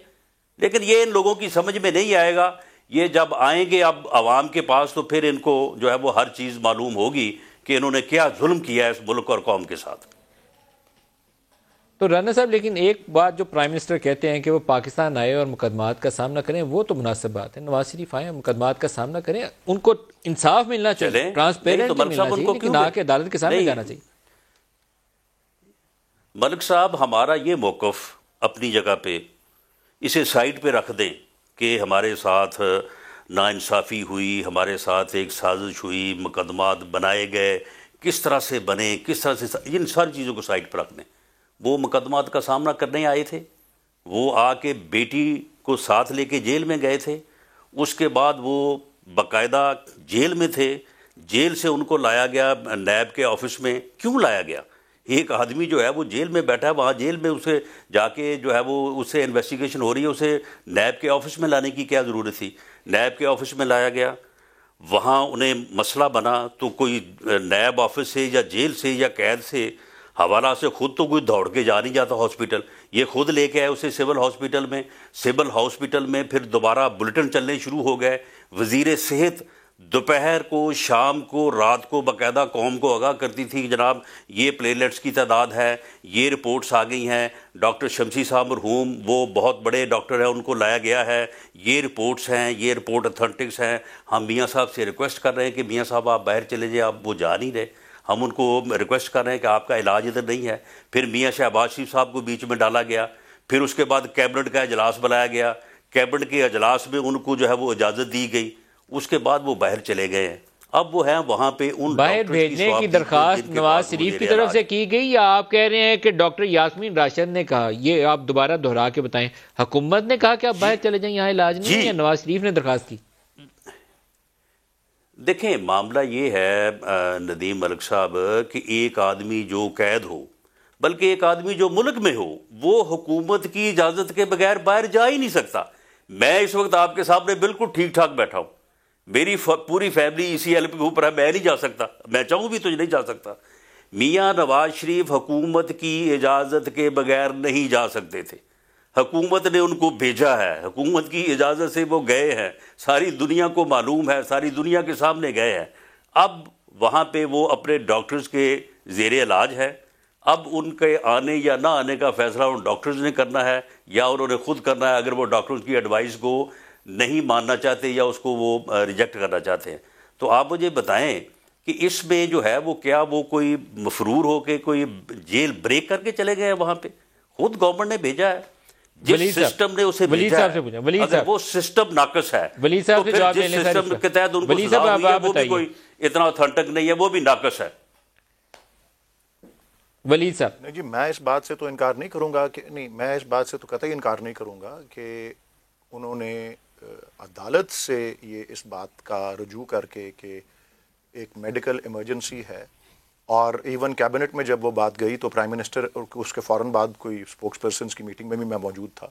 لیکن یہ ان لوگوں کی سمجھ میں نہیں آئے گا. یہ جب آئیں گے اب عوام کے پاس تو پھر ان کو جو ہے وہ ہر چیز معلوم ہوگی کہ انہوں نے کیا ظلم کیا ہے اس ملک اور قوم کے ساتھ. تو رانا صاحب لیکن ایک بات جو پرائم منسٹر کہتے ہیں کہ وہ پاکستان آئے اور مقدمات کا سامنا کریں، وہ تو مناسب بات ہے. نواز شریف آئے مقدمات کا سامنا کریں، ان کو انصاف ملنا چاہیے، ٹرانسپیرنٹ ملنا چاہیے، لیکن آ کے عدالت کے سامنے جانا چاہیے. ملک صاحب ہمارا یہ موقف اپنی جگہ پہ اسے سائڈ پہ رکھ دیں کہ ہمارے ساتھ ناانصافی ہوئی، ہمارے ساتھ ایک سازش ہوئی، مقدمات بنائے گئے، کس طرح سے بنے، کس طرح سے، ان ساری چیزوں کو سائڈ پہ رکھ دیں. وہ مقدمات کا سامنا کرنے آئے تھے، وہ آ کے بیٹی کو ساتھ لے کے جیل میں گئے تھے، اس کے بعد وہ باقاعدہ جیل میں تھے، جیل سے ان کو لایا گیا نیب کے آفس میں. کیوں لایا گیا؟ ایک آدمی جو ہے وہ جیل میں بیٹھا ہے، وہاں جیل میں اسے جا کے جو ہے وہ اس سے انویسٹیگیشن ہو رہی ہے، اسے نیب کے آفس میں لانے کی کیا ضرورت تھی؟ نیب کے آفس میں لایا گیا، وہاں انہیں مسئلہ بنا تو کوئی نیب آفس سے یا جیل سے یا قید سے حوالہ سے خود تو کوئی دوڑ کے جا نہیں جاتا ہاسپٹل، یہ خود لے کے آئے اسے سول ہاسپٹل میں. سول ہاسپٹل میں پھر دوبارہ بلٹن چلنے شروع ہو گئے. وزیر صحت دوپہر کو، شام کو، رات کو باقاعدہ قوم کو آگاہ کرتی تھی کہ جناب یہ پلیٹلیٹس کی تعداد ہے، یہ رپورٹس آ گئی ہیں. ڈاکٹر شمسی صاحب مرحوم وہ بہت بڑے ڈاکٹر ہیں، ان کو لایا گیا ہے، یہ رپورٹس ہیں، یہ رپورٹ اتھینٹکس ہیں. ہم میاں صاحب سے ریکویسٹ کر رہے ہیں کہ میاں صاحب آپ باہر چلے جائیں، اب وہ جا نہیں رہے. ہم ان کو ریکویسٹ کر رہے ہیں کہ آپ کا علاج ادھر نہیں ہے. پھر میاں شہباز شریف صاحب کو بیچ میں ڈالا گیا. پھر اس کے بعد کیبنٹ کا اجلاس بلایا گیا، کیبنٹ کے اجلاس میں ان کو جو ہے وہ اجازت دی گئی. اس کے بعد وہ باہر چلے گئے ہیں. اب وہ ہیں وہاں پہ ان باہر بھیجنے کی درخواست نواز شریف کی طرف سے کی گئی، یا آپ کہہ رہے ہیں کہ ڈاکٹر یاسمین راشد نے کہا؟ یہ آپ دوبارہ دہرا کے بتائیں. حکومت نے کہا کہ آپ باہر چلے جائیں، یہاں علاج نہیں ہے، نواز شریف نے درخواست کی؟ دیکھیں معاملہ یہ ہے ندیم ملک صاحب کہ ایک آدمی جو قید ہو، بلکہ ایک آدمی جو ملک میں ہو، وہ حکومت کی اجازت کے بغیر باہر جا ہی نہیں سکتا. میں اس وقت آپ کے سامنے بالکل ٹھیک ٹھاک بیٹھا ہوں، میری پوری فیملی اسی ایل کے اوپر ہے، میں نہیں جا سکتا، میں چاہوں بھی تو نہیں جا سکتا. میاں نواز شریف حکومت کی اجازت کے بغیر نہیں جا سکتے تھے. حکومت نے ان کو بھیجا ہے، حکومت کی اجازت سے وہ گئے ہیں، ساری دنیا کو معلوم ہے، ساری دنیا کے سامنے گئے ہیں. اب وہاں پہ وہ اپنے ڈاکٹرز کے زیر علاج ہے. اب ان کے آنے یا نہ آنے کا فیصلہ ان ڈاکٹرز نے کرنا ہے یا انہوں نے خود کرنا ہے، اگر وہ ڈاکٹرز کی ایڈوائس کو نہیں ماننا چاہتے یا اس کو وہ ریجیکٹ کرنا چاہتے ہیں. تو آپ مجھے بتائیں کہ اس میں جو ہے وہ کیا وہ کوئی مفرور ہو کے کوئی جیل بریک کر کے چلے گئے ہیں؟ وہاں پہ خود گورنمنٹ نے بھیجا ہے، جس سسٹم نے اسے بھیجا ہے، اگر وہ سسٹم ناقص ہے تو پھر جس سسٹم کے تحت ان کو سزا ہوئی ہے وہ بھی کوئی اتنا اتھینٹک نہیں ہے، وہ بھی ناقص ہے. ولید صاحب نہیں جی، میں اس بات سے تو انکار نہیں کروں گا کہ نہیں، میں اس بات سے تو قطعی انکار نہیں کروں گا کہ انہوں نے عدالت سے یہ اس بات کا رجوع کر کے کہ ایک میڈیکل ایمرجنسی ہے، اور ایون کیبنٹ میں جب وہ بات گئی تو پرائم منسٹر اس کے فوراً بعد کوئی اسپوکس پرسنس کی میٹنگ میں بھی میں موجود تھا،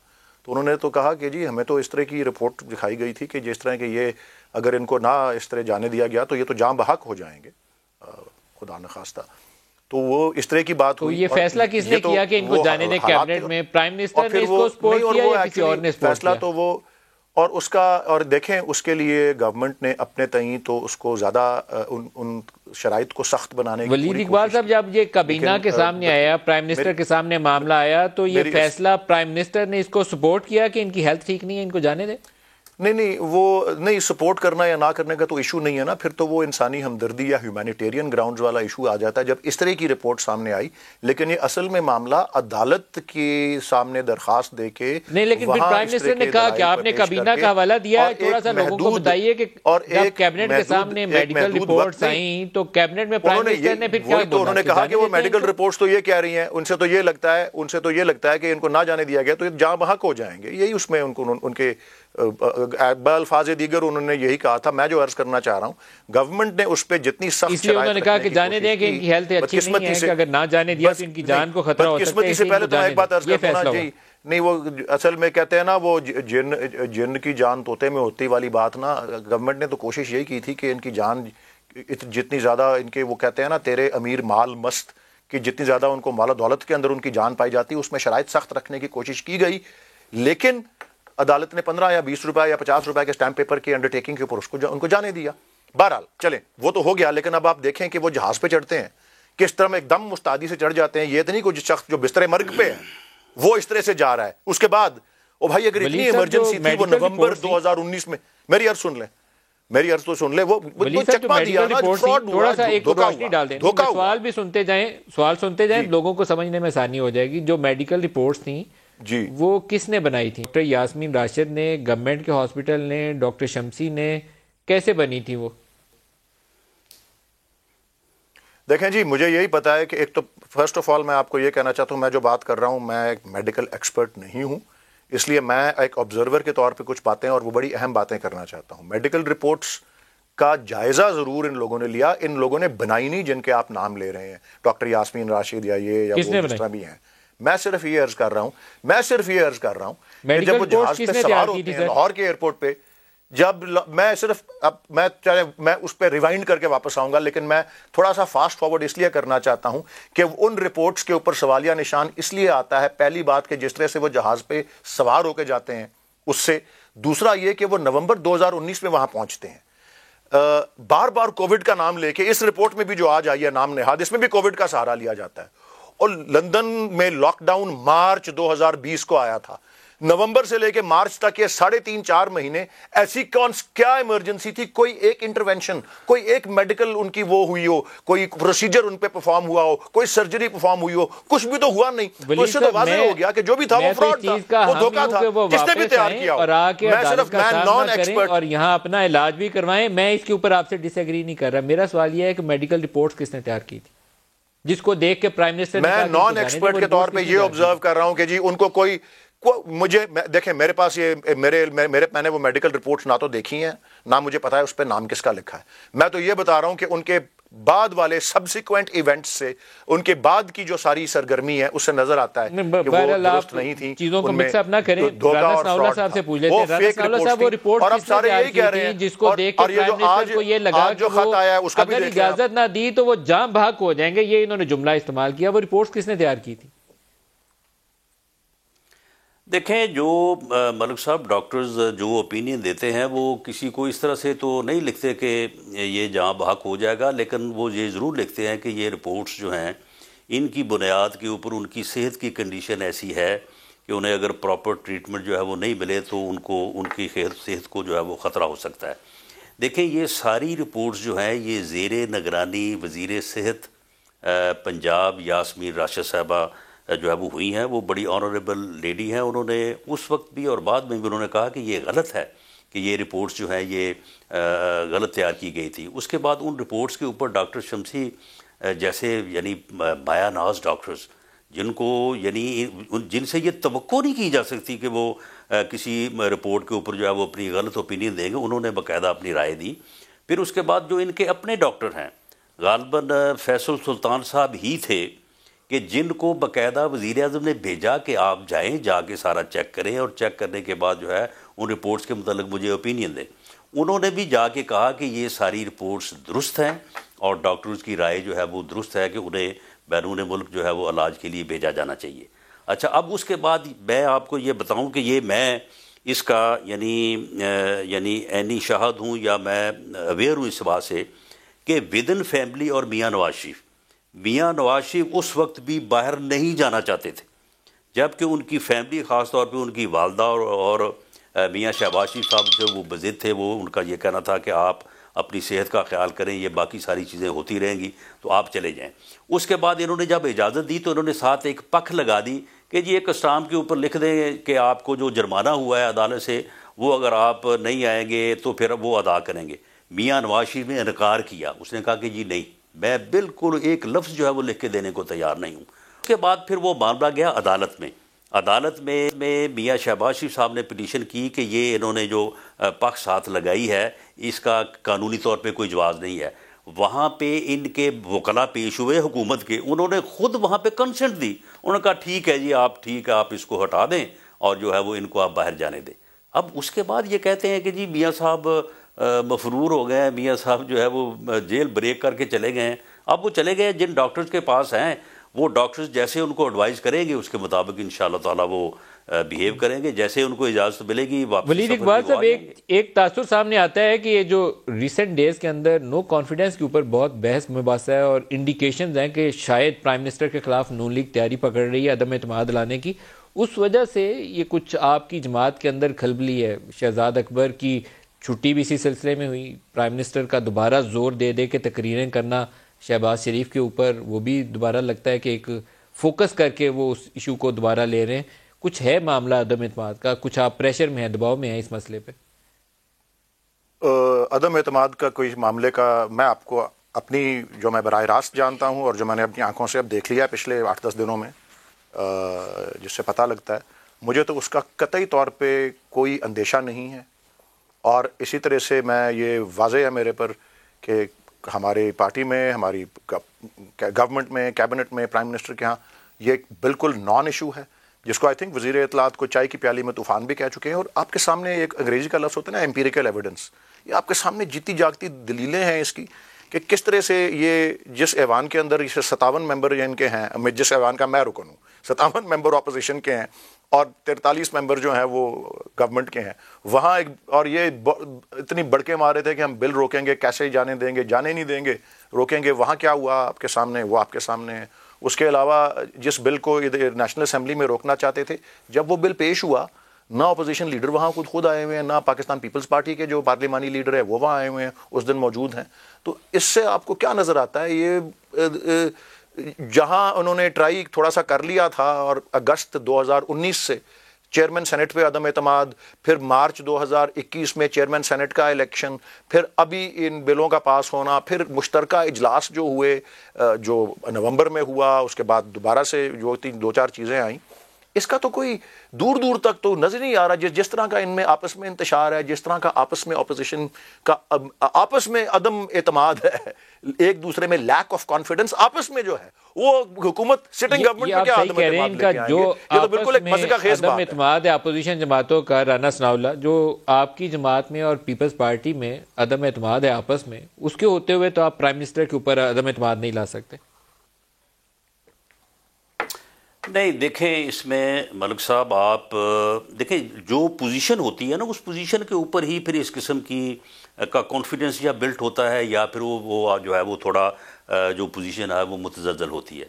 تو انہوں نے تو کہا کہ جی ہمیں تو اس طرح کی رپورٹ دکھائی گئی تھی کہ جس طرح کہ یہ اگر ان کو نہ اس طرح جانے دیا گیا تو یہ تو جاں بحق ہو جائیں گے، خدا نخواستہ. تو وہ اس طرح کی بات تو ہوئی. یہ فیصلہ کس نے کیا کہ ان کو جانے دیں کیبنٹ میں؟ پرائم منسٹر نے اس کو سپورٹ کیا یا کسی اور نے سپورٹ فیصلہ کیا؟ تو وہ اور اس کا اور دیکھیں اس کے لیے گورنمنٹ نے اپنے تئیں تو اس کو زیادہ ان شرائط کو سخت بنانے کی ولید اقبال صاحب جب یہ کابینہ کے سامنے آیا، پرائم منسٹر کے سامنے معاملہ آیا، تو یہ فیصلہ پرائم منسٹر نے اس کو سپورٹ کیا کہ ان کی ہیلتھ ٹھیک نہیں ہے، ان کو جانے دیں؟ نہیں وہ نہیں، سپورٹ کرنا یا نہ کرنے کا تو ایشو نہیں ہے نا، پھر تو وہ انسانی ہمدردی یا ہیومینیٹیرین گراؤنڈز والا ایشو آ جاتا ہے جب اس طرح کی رپورٹ سامنے آئی. لیکن یہ اصل میں معاملہ عدالت کے سامنے درخواست دے کے نہیں، لیکن پھر پرائم منسٹر نے کہا کہ آپ نے کابینہ کا حوالہ دیا ہے، تھوڑا سا لوگوں کو بتائیے کہ جب کیبنٹ کے سامنے میڈیکل رپورٹس آئیں تو کیبنٹ میں پرائم منسٹر نے پھر کیا بولا؟ انہوں نے کہا کہ وہ میڈیکل رپورٹس تو یہ کہہ رہی ہیں، ان سے تو یہ لگتا ہے کہ ان کو نہ جانے دیا گیا تو یہ جاں بحق ہو جائیں گے. یہی اس میں ان کے بالفاظ دیگر انہوں نے یہی کہا تھا. میں جو عرض کرنا چاہ رہا ہوں، گورنمنٹ نے اس پہ جتنی سخت اس لیے انہوں نے کہا کہ جانے دیں کہ ان کی ہیلتھ اچھی نہیں ہے، کہ اگر نہ جانے دیا تو ان کی جان کو خطرہ ہو سکتا ہے. بدقسمتی سے پہلے تو میں ایک بات عرض کرتا ہوں جی، نہیں وہ اصل میں کہتے ہیں نا وہ جن کی جان طوطے میں ہوتی والی بات نا، گورنمنٹ نے تو کوشش یہی کی تھی کہ ان کی جان جتنی زیادہ ان کے وہ کہتے ہیں نا تیرے امیر مال مست، کہ جتنی زیادہ ان کو مال و دولت کے اندر ان کی جان پائی جاتی، اس میں شرائط سخت رکھنے کی کوشش کی گئی. لیکن عدالت نے 15 یا 20 روپے یا 50 روپے کے اسٹیمپ پیپر کی انڈرٹیکنگ کے اوپر ان کو جانے دیا. بہرحال چلیں وہ تو ہو گیا. لیکن اب آپ دیکھیں کہ وہ جہاز پہ چڑھتے ہیں کس طرح میں ایک دم مستعدی سے چڑھ جاتے ہیں. یہ تو نہیں کوئی شخص جو بستر مرگ پہ ہے وہ اس طرح سے جا رہا ہے. اس کے بعد او بھائی اگر اتنی ایمرجنسی تھی وہ نومبر 2019 میں، میری عرض سن لیں، میری عرض تو سن لیں، وہ چکما دیا نا، تھوڑا سا ایک روشنی ڈال دیں، سوال بھی سنتے جائیں لوگوں کو سمجھنے میں آسانی ہو جائے گی. جو میڈیکل رپورٹس تھیں جی وہ کس نے بنائی تھی؟ ڈاکٹر یاسمین راشد نے، گورنمنٹ کے ہاسپٹل نے، ڈاکٹر شمسی نے، کیسے بنی تھی وہ؟ دیکھیں جی مجھے یہی پتا ہے کہ ایک تو فرسٹ آف آل میں آپ کو یہ کہنا چاہتا ہوں، میں جو بات کر رہا ہوں میں ایک میڈیکل ایکسپرٹ نہیں ہوں، اس لیے میں ایک آبزرور کے طور پہ کچھ باتیں اور وہ بڑی اہم باتیں کرنا چاہتا ہوں. میڈیکل رپورٹس کا جائزہ ضرور ان لوگوں نے لیا، ان لوگوں نے بنائی نہیں جن کے آپ نام لے رہے ہیں، ڈاکٹر یاسمین راشد یا یہ یا وہ جس طرح بھی ہیں. میں صرف یہ عرض کر رہا ہوں کہ جب وہ جہاز پہ سوار ہوتے ہیں لاہور کے ایئرپورٹ پہ، جب میں اس پہ ریوائنڈ کر کے واپس آؤں گا، لیکن میں تھوڑا سا فاسٹ فارورڈ اس لیے کرنا چاہتا ہوں کہ ان رپورٹس کے اوپر سوالیہ نشان اس لیے آتا ہے. پہلی بات کہ جس طرح سے وہ جہاز پہ سوار ہو کے جاتے ہیں اس سے، دوسرا یہ کہ وہ نومبر 2019 میں وہاں پہنچتے ہیں. بار بار کووڈ کا نام لے کے، اس رپورٹ میں بھی جو آج آئی ہے نام نہاد، اس میں بھی کووڈ کا سہارا لیا جاتا ہے. اور لندن میں لاک ڈاؤن مارچ 2020 کو آیا تھا. نومبر سے لے کے مارچ تک یہ 3.5-4 مہینے ایسی کیا ایمرجنسی تھی؟ کوئی ایک انٹرونشن، کوئی ایک میڈیکل ان کی وہ ہوئی ہو، کوئی پروسیجر ان پہ پرفارم ہوا ہو، کوئی سرجری پرفارم ہوئی ہو، کچھ بھی تو ہوا نہیں. تو اس سے تو واضح ہو گیا کہ جو بھی تھا وہ فراڈ تھا، وہ دھوکہ تھا. کس نے بھی تیار کیا ہو؟ میں نان ایکسپرٹ اور یہاں اپنا علاج بھی کروائیں. میں اس کے اوپر آپ سے ڈس ایگری نہیں کر رہا. میرا سوال یہ ہے کہ میڈیکل رپورٹس کس نے تیار کی تھی جس کو دیکھ کے پرائم منسٹر؟ میں نان ایکسپرٹ کے طور پہ یہ آبزرو کر رہا ہوں کہ جی ان کو کوئی مجھے دیکھیں میرے پاس یہ میں نے وہ میڈیکل رپورٹس نہ تو دیکھی ہیں نہ مجھے پتا ہے اس پہ نام کس کا لکھا ہے. میں تو یہ بتا رہا ہوں کہ ان کے بعد والے سبسیکوینٹ ایونٹس سے، ان کے بعد کی جو ساری سرگرمی ہے اس سے نظر آتا ہے کہ وہ درست نہیں تھی. چیزوں کو مکس اپ نہ کریں. رانا ثناءاللہ صاحب سے پوچھ لیتے ہیں. رانا ثناءاللہ صاحب وہ رپورٹ اور اب سارے یہی کہہ رہے ہیں جس کو دیکھ کے پرائم منسٹر کو یہ لگا کہ وہ اگر اجازت نہ دی تو وہ جاں بحق ہو جائیں گے، یہ انہوں نے جملہ استعمال کیا. وہ رپورٹس کس نے تیار کی تھی؟ دیکھیں جو ملک صاحب ڈاکٹرز جو اوپینین دیتے ہیں وہ کسی کو اس طرح سے تو نہیں لکھتے کہ یہ جہاں بحق ہو جائے گا، لیکن وہ یہ ضرور لکھتے ہیں کہ یہ رپورٹس جو ہیں ان کی بنیاد کے اوپر ان کی صحت کی کنڈیشن ایسی ہے کہ انہیں اگر پراپر ٹریٹمنٹ جو ہے وہ نہیں ملے تو ان کی صحت کو جو ہے وہ خطرہ ہو سکتا ہے. دیکھیں یہ ساری رپورٹس جو ہیں یہ زیر نگرانی وزیر صحت پنجاب یاسمین راشد صاحبہ جو ہے وہ ہوئی ہیں. وہ بڑی آنریبل لیڈی ہیں. انہوں نے اس وقت بھی اور بعد میں بھی انہوں نے کہا کہ یہ غلط ہے کہ یہ رپورٹس جو ہیں یہ غلط تیار کی گئی تھی. اس کے بعد ان رپورٹس کے اوپر ڈاکٹر شمسی جیسے یعنی بایا ناز ڈاکٹرز جن کو یعنی جن سے یہ توقع نہیں کی جا سکتی کہ وہ کسی رپورٹ کے اوپر جو ہے وہ اپنی غلط اوپینین دیں گے، انہوں نے باقاعدہ اپنی رائے دی. پھر اس کے بعد جو ان کے اپنے ڈاکٹر ہیں غالباً فیصل سلطان صاحب ہی تھے کہ جن کو باقاعدہ وزیر اعظم نے بھیجا کہ آپ جائیں جا کے سارا چیک کریں اور چیک کرنے کے بعد جو ہے ان رپورٹس کے متعلق مجھے اوپینین دیں. انہوں نے بھی جا کے کہا کہ یہ ساری رپورٹس درست ہیں اور ڈاکٹرز کی رائے جو ہے وہ درست ہے کہ انہیں بیرون ملک جو ہے وہ علاج کے لیے بھیجا جانا چاہیے. اچھا اب اس کے بعد میں آپ کو یہ بتاؤں کہ یہ میں اس کا یعنی عینی شاہد ہوں یا میں اویئر ہوں اس بات سے کہ ود ان فیملی اور میاں نواز شریف اس وقت بھی باہر نہیں جانا چاہتے تھے، جبکہ ان کی فیملی خاص طور پہ ان کی والدہ اور میاں شہباز شریف صاحب جو وہ بضد تھے، وہ ان کا یہ کہنا تھا کہ آپ اپنی صحت کا خیال کریں، یہ باقی ساری چیزیں ہوتی رہیں گی تو آپ چلے جائیں. اس کے بعد انہوں نے جب اجازت دی تو انہوں نے ساتھ ایک پکھ لگا دی کہ جی ایک اسٹامپ کے اوپر لکھ دیں کہ آپ کو جو جرمانہ ہوا ہے عدالت سے وہ اگر آپ نہیں آئیں گے تو پھر وہ ادا کریں گے. میاں نواز شریف نے انکار کیا، اس نے کہا کہ جی نہیں، میں بالکل ایک لفظ جو ہے وہ لکھ کے دینے کو تیار نہیں ہوں. اس کے بعد پھر وہ معاملہ گیا عدالت میں میاں شہباز شریف صاحب نے پٹیشن کی کہ یہ انہوں نے جو پکھ ساتھ لگائی ہے اس کا قانونی طور پہ کوئی جواز نہیں ہے. وہاں پہ ان کے وکلاء پیش ہوئے حکومت کے، انہوں نے خود وہاں پہ کنسنٹ دی، انہوں نے کہا ٹھیک ہے جی آپ اس کو ہٹا دیں اور جو ہے وہ ان کو آپ باہر جانے دیں. اب اس کے بعد یہ کہتے ہیں کہ جی میاں صاحب مفرور ہو گئے ہیں، میاں صاحب جو ہے وہ جیل بریک کر کے چلے گئے ہیں. اب وہ چلے گئے، جن ڈاکٹرز کے پاس ہیں وہ ڈاکٹرز جیسے ان کو ایڈوائز کریں گے اس کے مطابق انشاءاللہ تعالیٰ وہ بیہیو کریں گے، جیسے ان کو اجازت ملے گی واپس. ولید اقبال صاحب ایک تاثر سامنے آتا ہے کہ یہ جو ریسنٹ ڈیز کے اندر نو کانفیڈنس کے اوپر بہت بحث مباحثہ ہے اور انڈیکیشنز ہیں کہ شاید پرائم منسٹر کے خلاف نون لیگ تیاری پکڑ رہی ہے عدم اعتماد لانے کی. اس وجہ سے یہ کچھ آپ کی جماعت کے اندر کھلبلی ہے. شہزاد اکبر کی چھٹی بھی اسی سلسلے میں ہوئی، پرائم منسٹر کا دوبارہ زور دے کے تقریریں کرنا شہباز شریف کے اوپر، وہ بھی دوبارہ لگتا ہے کہ ایک فوکس کر کے وہ اس ایشو کو دوبارہ لے رہے ہیں. کچھ ہے معاملہ عدم اعتماد کا، کچھ آپ پریشر میں ہیں، دباؤ میں ہیں اس مسئلے پہ؟ عدم اعتماد کا کوئی معاملے کا میں آپ کو اپنی جو میں براہ راست جانتا ہوں اور جو میں نے اپنی آنکھوں سے اب دیکھ لیا پچھلے 8-10 دنوں میں، جس سے پتہ لگتا ہے مجھے تو اس کا قطعی طور پہ کوئی اندیشہ نہیں ہے. اور اسی طرح سے میں یہ واضح ہے میرے پر کہ ہماری پارٹی میں، ہماری گورنمنٹ میں، کیبنٹ میں، پرائم منسٹر کے ہاں یہ بالکل نان ایشو ہے، جس کو آئی تھنک وزیر اطلاعات کو چائے کی پیالی میں طوفان بھی کہہ چکے ہیں. اور آپ کے سامنے ایک انگریزی کا لفظ ہوتا ہے نا ایمپیریکل ایویڈنس، یہ آپ کے سامنے جیتی جاگتی دلیلیں ہیں اس کی کہ کس طرح سے یہ جس ایوان کے اندر 57 ممبر ان کے ہیں، جس ایوان کا میں رکن ہوں، 57 ممبر اپوزیشن کے ہیں اور 43 ممبر جو ہیں وہ گورنمنٹ کے ہیں، وہاں ایک اور یہ اتنی بڑکے مارے تھے کہ ہم بل روکیں گے، کیسے جانے دیں گے، جانے نہیں دیں گے، روکیں گے. وہاں کیا ہوا آپ کے سامنے، وہ آپ کے سامنے ہے. اس کے علاوہ جس بل کو نیشنل اسمبلی میں روکنا چاہتے تھے، جب وہ بل پیش ہوا، نہ اپوزیشن لیڈر وہاں خود آئے ہوئے ہیں، نہ پاکستان پیپلز پارٹی کے جو پارلیمانی لیڈر ہے وہ وہاں آئے ہوئے ہیں، اس دن موجود ہیں. تو اس سے آپ کو کیا نظر آتا ہے؟ یہ جہاں انہوں نے ٹرائی تھوڑا سا کر لیا تھا اور اگست 2019 سے چیئرمین سینٹ پہ عدم اعتماد، پھر مارچ 2021 میں چیئرمین سینٹ کا الیکشن، پھر ابھی ان بلوں کا پاس ہونا، پھر مشترکہ اجلاس جو ہوئے جو نومبر میں ہوا، اس کے بعد دوبارہ سے جو 2-4 چیزیں آئیں، اس کا تو کوئی دور تک تو نظر نہیں آ رہا. جس طرح کا ان میں آپس میں انتشار ہے، جس طرح کا آپس میں اپوزیشن کا آپس میں عدم اعتماد ہے، ایک دوسرے میں لیک آف کانفیڈنس آپس میں جو ہے، وہ حکومت سٹنگ گورنمنٹ میں کیا عدم اعتماد لے کے آئیں گے؟ یہ تو بالکل ایک مزے کا خیز بات ہے. عدم اعتماد ہے اپوزیشن جماعتوں کا. رانا ثناءاللہ، جو آپ کی جماعت میں اور پیپلز پارٹی میں عدم اعتماد ہے آپس میں، اس کے ہوتے ہوئے تو آپ پرائم منسٹر کے اوپر عدم اعتماد نہیں لا سکتے. نہیں دیکھیں، اس میں ملک صاحب آپ دیکھیں جو پوزیشن ہوتی ہے نا، اس پوزیشن کے اوپر ہی پھر اس قسم کی کا کانفیڈنس یا بلٹ ہوتا ہے، یا پھر وہ جو ہے وہ تھوڑا جو پوزیشن ہے وہ متزلزل ہوتی ہے.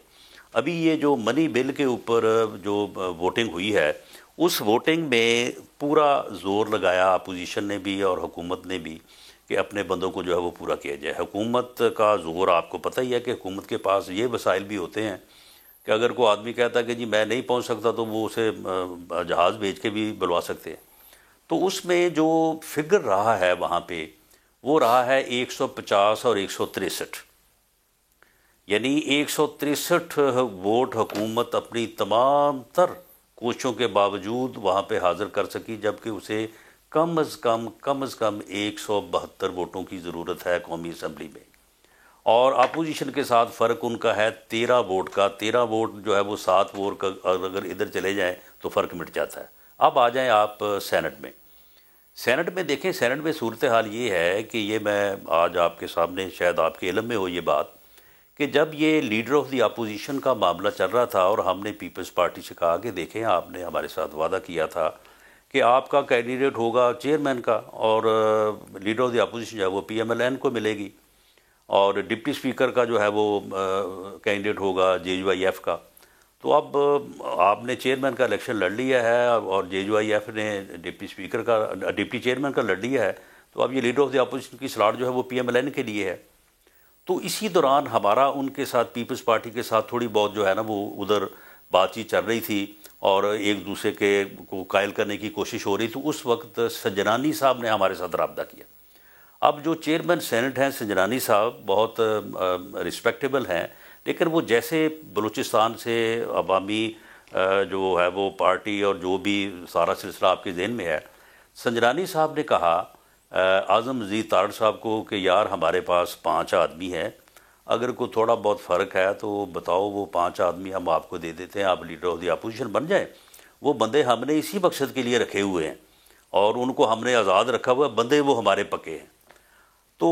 ابھی یہ جو منی بل کے اوپر جو ووٹنگ ہوئی ہے، اس ووٹنگ میں پورا زور لگایا اپوزیشن نے بھی اور حکومت نے بھی کہ اپنے بندوں کو جو ہے وہ پورا کیا جائے. حکومت کا زور آپ کو پتہ ہی ہے کہ حکومت کے پاس یہ وسائل بھی ہوتے ہیں کہ اگر کوئی آدمی کہتا ہے کہ جی میں نہیں پہنچ سکتا تو وہ اسے جہاز بھیج کے بھی بلوا سکتے ہیں. تو اس میں جو فگر رہا ہے وہاں پہ وہ رہا ہے 150 اور 163، یعنی 163 ووٹ حکومت اپنی تمام تر کوششوں کے باوجود وہاں پہ حاضر کر سکی، جبکہ اسے کم از کم 172 ووٹوں کی ضرورت ہے قومی اسمبلی میں. اور اپوزیشن کے ساتھ فرق ان کا ہے 13 ووٹ کا. 13 ووٹ جو ہے وہ 7 ووٹ کا اگر ادھر چلے جائیں تو فرق مٹ جاتا ہے. اب آ جائیں آپ سینٹ میں. سینٹ میں دیکھیں، سینٹ میں صورتحال یہ ہے کہ یہ میں آج آپ کے سامنے، شاید آپ کے علم میں ہو یہ بات، کہ جب یہ لیڈر آف دی اپوزیشن کا معاملہ چل رہا تھا اور ہم نے پیپلز پارٹی سے کہا کہ دیکھیں آپ نے ہمارے ساتھ وعدہ کیا تھا کہ آپ کا کینڈیڈیٹ ہوگا چیئرمین کا اور لیڈر آف دی اپوزیشن جو ہے وہ PMLN کو ملے گی اور ڈپٹی اسپیکر کا جو ہے وہ کینڈیڈیٹ ہوگا JUIF کا. تو اب آپ نے چیئرمین کا الیکشن لڑ لیا ہے اور JUIF نے ڈپٹی چیئرمین کا لڑ لیا ہے, تو اب یہ لیڈر آف دی اپوزیشن کی سلاٹ جو ہے وہ PMLN کے لیے ہے. تو اسی دوران ہمارا ان کے ساتھ پیپلز پارٹی کے ساتھ تھوڑی بہت جو ہے نا وہ ادھر بات چیت چل رہی تھی اور ایک دوسرے کے کو قائل کرنے کی کوشش ہو رہی تھی. اس وقت سنجرانی صاحب نے ہمارے ساتھ رابطہ کیا. اب جو چیئرمین سینٹ ہیں سنجرانی صاحب بہت رسپیکٹیبل ہیں, لیکن وہ جیسے بلوچستان سے عوامی جو ہے وہ پارٹی اور جو بھی سارا سلسلہ آپ کے ذہن میں ہے, سنجرانی صاحب نے کہا اعظم مزید تارڑ صاحب کو کہ یار ہمارے پاس 5 آدمی ہیں, اگر کوئی تھوڑا بہت فرق ہے تو بتاؤ, وہ 5 آدمی ہم آپ کو دے دیتے ہیں, آپ لیڈر آف دی اپوزیشن بن جائیں. وہ بندے ہم نے اسی مقصد کے لیے رکھے ہوئے ہیں اور ان کو ہم نے آزاد رکھا ہوا ہے, بندے وہ ہمارے پکے ہیں. تو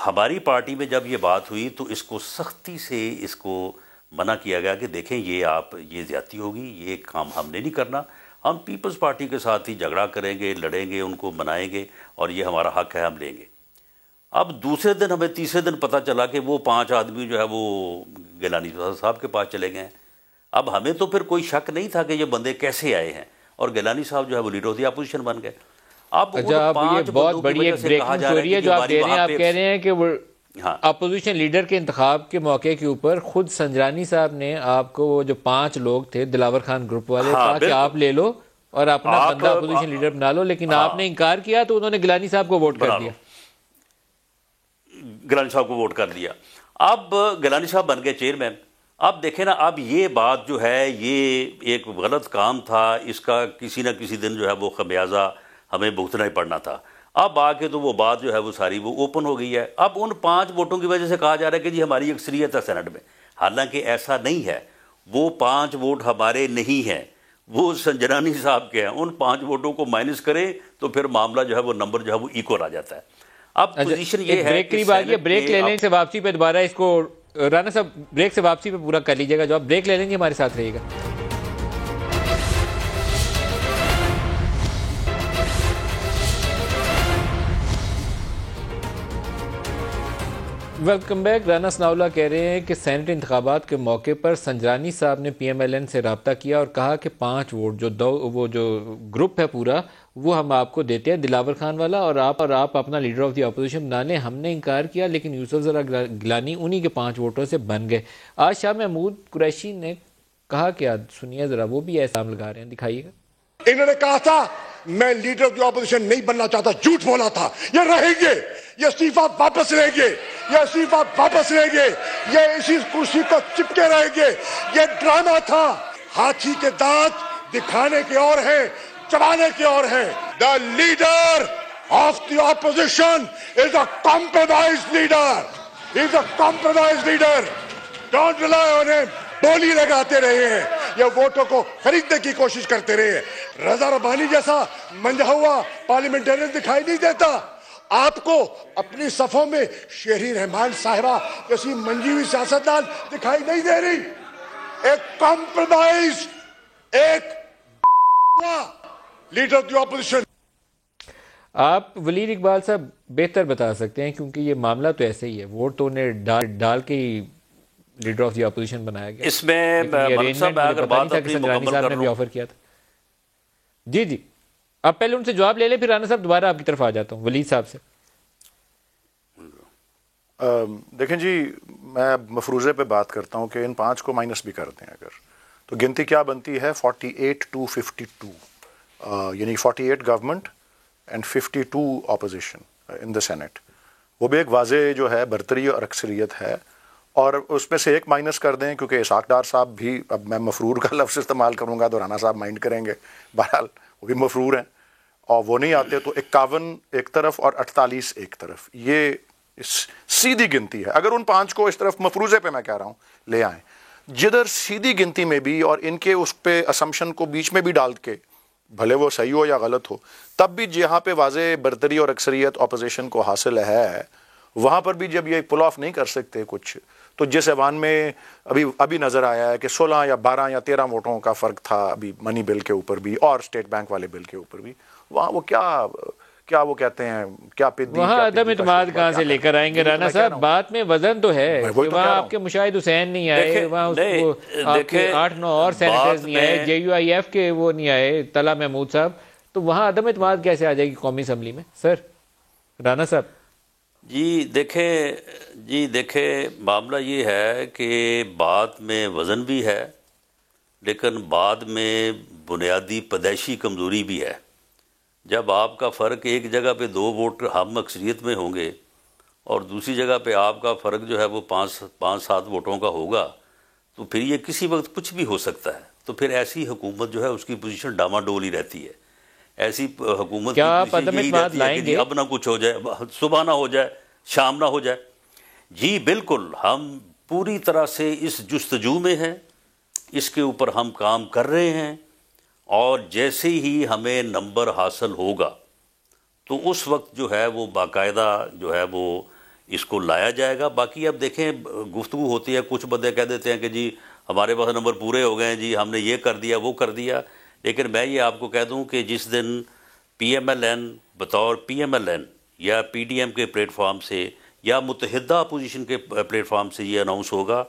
ہماری پارٹی میں جب یہ بات ہوئی تو اس کو سختی سے اس کو منع کیا گیا کہ دیکھیں یہ زیادتی ہوگی, یہ کام ہم نے نہیں کرنا, ہم پیپلز پارٹی کے ساتھ ہی جھگڑا کریں گے, لڑیں گے, ان کو منائیں گے اور یہ ہمارا حق ہے, ہم لیں گے. اب دوسرے دن ہمیں تیسرے دن پتہ چلا کہ وہ 5 آدمی جو ہے وہ گیلانی صاحب کے پاس چلے گئے ہیں. اب ہمیں تو پھر کوئی شک نہیں تھا کہ یہ بندے کیسے آئے ہیں, اور گیلانی صاحب جو ہے وہ لیڈر آف دی اپوزیشن بن گئے. اب یہ بہت بڑی ایک بریکنگ سٹوری ہے جو آپ دے رہے ہیں. آپ کہہ رہے ہیں کہ وہ اپوزیشن لیڈر کے انتخاب کے موقع کے اوپر خود سنجرانی صاحب نے آپ کو وہ جو 5 لوگ تھے دلاور خان گروپ والے, کہا کہ آپ لے لو اور اپنا بندہ اپوزیشن لیڈر بنا لو, لیکن آپ نے انکار کیا تو انہوں نے گیلانی صاحب کو ووٹ کر دیا. گیلانی صاحب کو ووٹ کر دیا. اب گیلانی صاحب بن گئے چیئرمین. اب دیکھیں نا, اب یہ بات جو ہے یہ ایک غلط کام تھا, اس کا کسی نہ کسی دن جو ہے وہ خمیازہ ہمیں بھگتنا ہی پڑنا تھا. اب آ کے تو وہ بات جو ہے وہ ساری وہ اوپن ہو گئی ہے. اب ان 5 ووٹوں کی وجہ سے کہا جا رہا ہے کہ جی ہماری اکثریت ہے سینٹ میں, حالانکہ ایسا نہیں ہے. وہ 5 ووٹ ہمارے نہیں ہیں, وہ سنجرانی صاحب کے ہیں. ان 5 ووٹوں کو مائنس کریں تو پھر معاملہ جو ہے وہ نمبر جو ہے وہ ایکول آ جاتا ہے. اب پوزیشن یہ ہے کہ بریک لے لیں, سے واپسی پہ دوبارہ اس کو رانا صاحب بریک سے واپسی پہ پورا کر لیجیے گا. جو آپ بریک لے لیں گے ہمارے ساتھ رہیے گا. Welcome back. رانا ثناءاللہ کہہ رہے ہیں کہ سینٹ انتخابات کے موقع پر سنجرانی صاحب نے PMLN سے رابطہ کیا اور کہا کہ 5 ووٹ وہ جو گروپ ہے پورا وہ ہم آپ کو دیتے ہیں, دلاور خان والا, اور آپ اپنا لیڈر آف دی اپوزیشن بنا لیں. ہم نے انکار کیا, لیکن یوسف زرا گیلانی انہی کے 5 ووٹوں سے بن گئے. آج شاہ محمود قریشی نے کہا کیا, سنیے ذرا, وہ بھی ایسا لگا رہے ہیں, دکھائیے گا. انہوں نے کہا تھا میں لیڈر آف دی اپوزیشن نہیں بننا چاہتا, جھوٹ بولا تھا. یہ رہیں گے, یہ استعفیٰ واپس لیں گے, یہ استعفیٰ واپس لیں گے, یہ اسی کرسی کو چپکے رہیں گے. یہ ڈرامہ تھا. ہاتھی کے دانت دکھانے کے اور ہیں, چبانے کے اور ہیں. The leader of the opposition is a compromised leader. He is a compromised leader. Don't rely on him. بولی لگاتے رہے ہیں, یہ ووٹوں کو خریدنے کی کوشش کرتے رہے ہیں. رضا ربانی جیسا منجھا ہوا پارلیمنٹرین دکھائی نہیں دیتا آپ کو. اپنی صفوں میں شہری رحمان صاحبہ جیسی منجھی ہوئی سیاستدان دکھائی نہیں دے رہی. ایک کمپرومائز, ایک لیڈر آف دی اپوزیشن. آپ ولید اقبال صاحب بہتر بتا سکتے ہیں کیونکہ یہ معاملہ تو ایسے ہی ہے, ووٹ تو انہیں ڈال کے ہی لیڈر آف دی اپوزیشن بنایا گیا. اس میں ملک صاحب اگر بات اپنی مکمل کر نے بھی آفر کیا تھا. جی آپ پہلے ان سے جواب لے لیں, پھر رانا صاحب دوبارہ آپ کی طرف آ جاتا ہوں ولید صاحب سے. دیکھیں جی, میں مفروضے پہ بات کرتا ہوں کہ ان 5 کو مائنس بھی کر دیں اگر, تو گنتی کیا بنتی ہے 48 to 52, یعنی 48 government and 52 opposition in the Senate. وہ بھی ایک واضح جو ہے برتری اور اکثریت ہے, اور اس میں سے ایک مائنس کر دیں کیونکہ اسحاق ڈار صاحب بھی, اب میں مفرور کا لفظ استعمال کروں گا تو رانا صاحب مائنڈ کریں گے, بہرحال وہ بھی مفرور ہیں اور وہ نہیں آتے, تو 51 ایک طرف اور 48 ایک طرف, یہ سیدھی گنتی ہے. اگر ان 5 کو اس طرف مفروضے پہ میں کہہ رہا ہوں لے آئیں, جدھر سیدھی گنتی میں بھی اور ان کے اس پہ اسمپشن کو بیچ میں بھی ڈال کے, بھلے وہ صحیح ہو یا غلط ہو, تب بھی جہاں پہ واضح برتری اور اکثریت اپوزیشن کو حاصل ہے, وہاں پر بھی جب یہ پل آف نہیں کر سکتے کچھ, تو جس ایوان میں ابھی نظر آیا ہے کہ 16 یا 12 یا 13 ووٹوں کا فرق تھا ابھی منی بل کے اوپر بھی اور اسٹیٹ بینک والے بل کے اوپر بھی، وہاں وہ کیا وہ کہتے ہیں کیا پدی، وہاں عدم اعتماد کہاں سے لے کر آئیں گے رانا صاحب؟ بات میں وزن تو ہے، وہاں آپ کے مشاہد حسین نہیں آئے، وہاں آپ کے 8-9 اور سینیٹرز نہیں آئے، JUIF کے وہ نہیں آئے، طلعت محمود صاحب، تو وہاں عدم اعتماد کیسے آ جائے گی قومی اسمبلی میں؟ سر رانا صاحب جی دیکھیں معاملہ یہ ہے کہ بات میں وزن بھی ہے، لیکن بعد میں بنیادی پیدائشی کمزوری بھی ہے۔ جب آپ کا فرق ایک جگہ پہ 2 ووٹ ہم اکثریت میں ہوں گے اور دوسری جگہ پہ آپ کا فرق جو ہے وہ 5-7 ووٹوں کا ہوگا، تو پھر یہ کسی وقت کچھ بھی ہو سکتا ہے۔ تو پھر ایسی حکومت جو ہے اس کی پوزیشن ڈاماڈول ہی رہتی ہے۔ ایسی حکومت کیا کی پوزیشن یہی رہتی ہے کہ جی اب نہ کچھ ہو جائے، صبح نہ ہو جائے، شام نہ ہو جائے۔ جی بالکل، ہم پوری طرح سے اس جستجو میں ہیں، اس کے اوپر ہم کام کر رہے ہیں، اور جیسے ہی ہمیں نمبر حاصل ہوگا تو اس وقت جو ہے وہ باقاعدہ جو ہے وہ اس کو لایا جائے گا۔ باقی اب دیکھیں گفتگو ہوتی ہے، کچھ بندے کہہ دیتے ہیں کہ جی ہمارے پاس نمبر پورے ہو گئے ہیں، جی ہم نے یہ کر دیا وہ کر دیا، لیکن میں یہ آپ کو کہہ دوں کہ جس دن PMLN بطور PMLN یا PDM کے پلیٹ فارم سے یا متحدہ اپوزیشن کے پلیٹ فارم سے یہ اناؤنس ہوگا،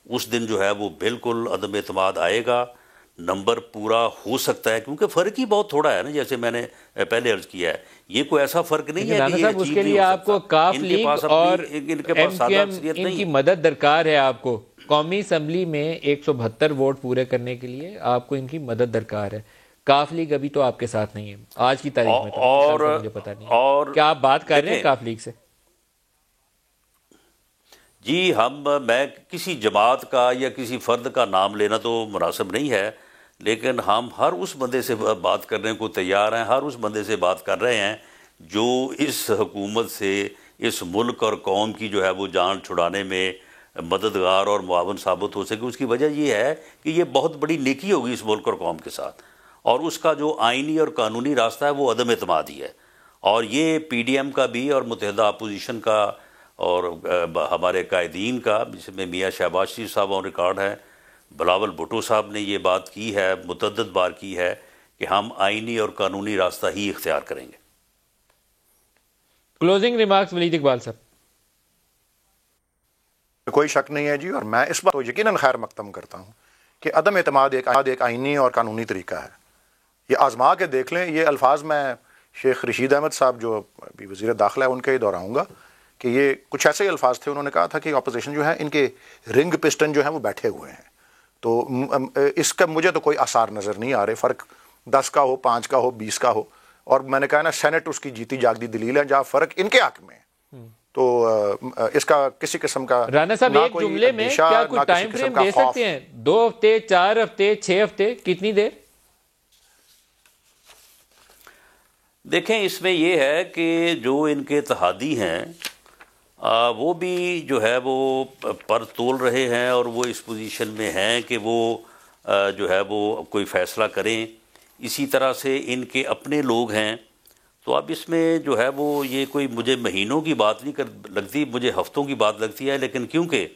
اس دن جو ہے وہ بالکل عدم اعتماد آئے گا، نمبر پورا ہو سکتا ہے، کیونکہ فرق ہی بہت تھوڑا ہے نا، جیسے میں نے پہلے عرض کیا ہے، یہ کوئی ایسا فرق نہیں ہے کہ یہ اس کے لیے آپ کو کاف لیگ اور MQM ان کی مدد درکار ہے۔ آپ کو قومی اسمبلی میں 172 ووٹ پورے کرنے کے لیے آپ کو ان کی مدد درکار ہے۔ کاف لیگ ابھی تو آپ کے ساتھ نہیں ہے آج کی تاریخ میں، تو مجھے پتہ نہیں ہے کیا آپ بات کر رہے ہیں کاف لیگ سے؟ جی میں کسی جماعت کا یا کسی فرد کا نام لینا تو مناسب نہیں ہے، لیکن ہم ہر اس بندے سے بات کرنے کو تیار ہیں، ہر اس بندے سے بات کر رہے ہیں جو اس حکومت سے اس ملک اور قوم کی جو ہے وہ جان چھڑانے میں مددگار اور معاون ثابت ہو سکے۔ اس کی وجہ یہ ہے کہ یہ بہت بڑی نیکی ہوگی اس ملک اور قوم کے ساتھ، اور اس کا جو آئینی اور قانونی راستہ ہے وہ عدم اعتماد ہی ہے، اور یہ PDM کا بھی اور متحدہ اپوزیشن کا اور ہمارے قائدین کا، جس میں میاں شہباز شریف صاحب آن ریکارڈ ہیں، بلاول بھٹو صاحب نے یہ بات کی ہے، متعدد بار کی ہے کہ ہم آئینی اور قانونی راستہ ہی اختیار کریں گے۔ کلوزنگ ریمارکس ولید اقبال صاحب۔ کوئی شک نہیں ہے جی، اور میں اس بات کو یقیناً خیر مقدم کرتا ہوں کہ عدم اعتماد ایک آئینی اور قانونی طریقہ ہے۔ یہ آزما کے دیکھ لیں۔ یہ الفاظ میں شیخ رشید احمد صاحب جو ابھی وزیر داخلہ ہے ان کے ہی دہراؤں گا کہ یہ کچھ ایسے ہی الفاظ تھے، انہوں نے کہا تھا کہ اپوزیشن جو ہے ان کے رنگ پسٹن جو ہیں وہ بیٹھے ہوئے ہیں، تو اس کا مجھے تو کوئی آثار نظر نہیں آ رہے، فرق 10 کا ہو، 5 کا ہو، 20 کا ہو، اور میں نے کہا نا سینٹ اس کی جیتی جاگتی دلیل ہے جہاں فرق ان کے حق میں، تو اس کا کسی قسم کا رانا صاحب ایک جملے میں کیا کوئی ٹائم فریم دے سکتے ہیں؟ 2 ہفتے، 4 ہفتے، 6 ہفتے، کتنی دیر؟ دیکھیں اس میں یہ ہے کہ جو ان کے اتحادی ہیں وہ بھی جو ہے وہ پر تول رہے ہیں، اور وہ اس پوزیشن میں ہیں کہ وہ جو ہے وہ کوئی فیصلہ کریں۔ اسی طرح سے ان کے اپنے لوگ ہیں، تو اب اس میں جو ہے وہ یہ کوئی مجھے مہینوں کی بات نہیں لگتی، مجھے ہفتوں کی بات لگتی ہے، لیکن کیونکہ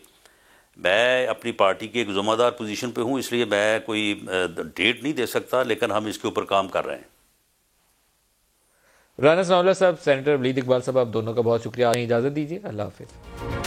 میں اپنی پارٹی کی ایک ذمہ دار پوزیشن پہ ہوں، اس لیے میں کوئی ڈیٹ نہیں دے سکتا، لیکن ہم اس کے اوپر کام کر رہے ہیں۔ رانا ثناء اللہ صاحب، سینیٹر ولید اقبال صاحب، آپ دونوں کا بہت شکریہ۔ اجازت دیجیے، اللہ حافظ۔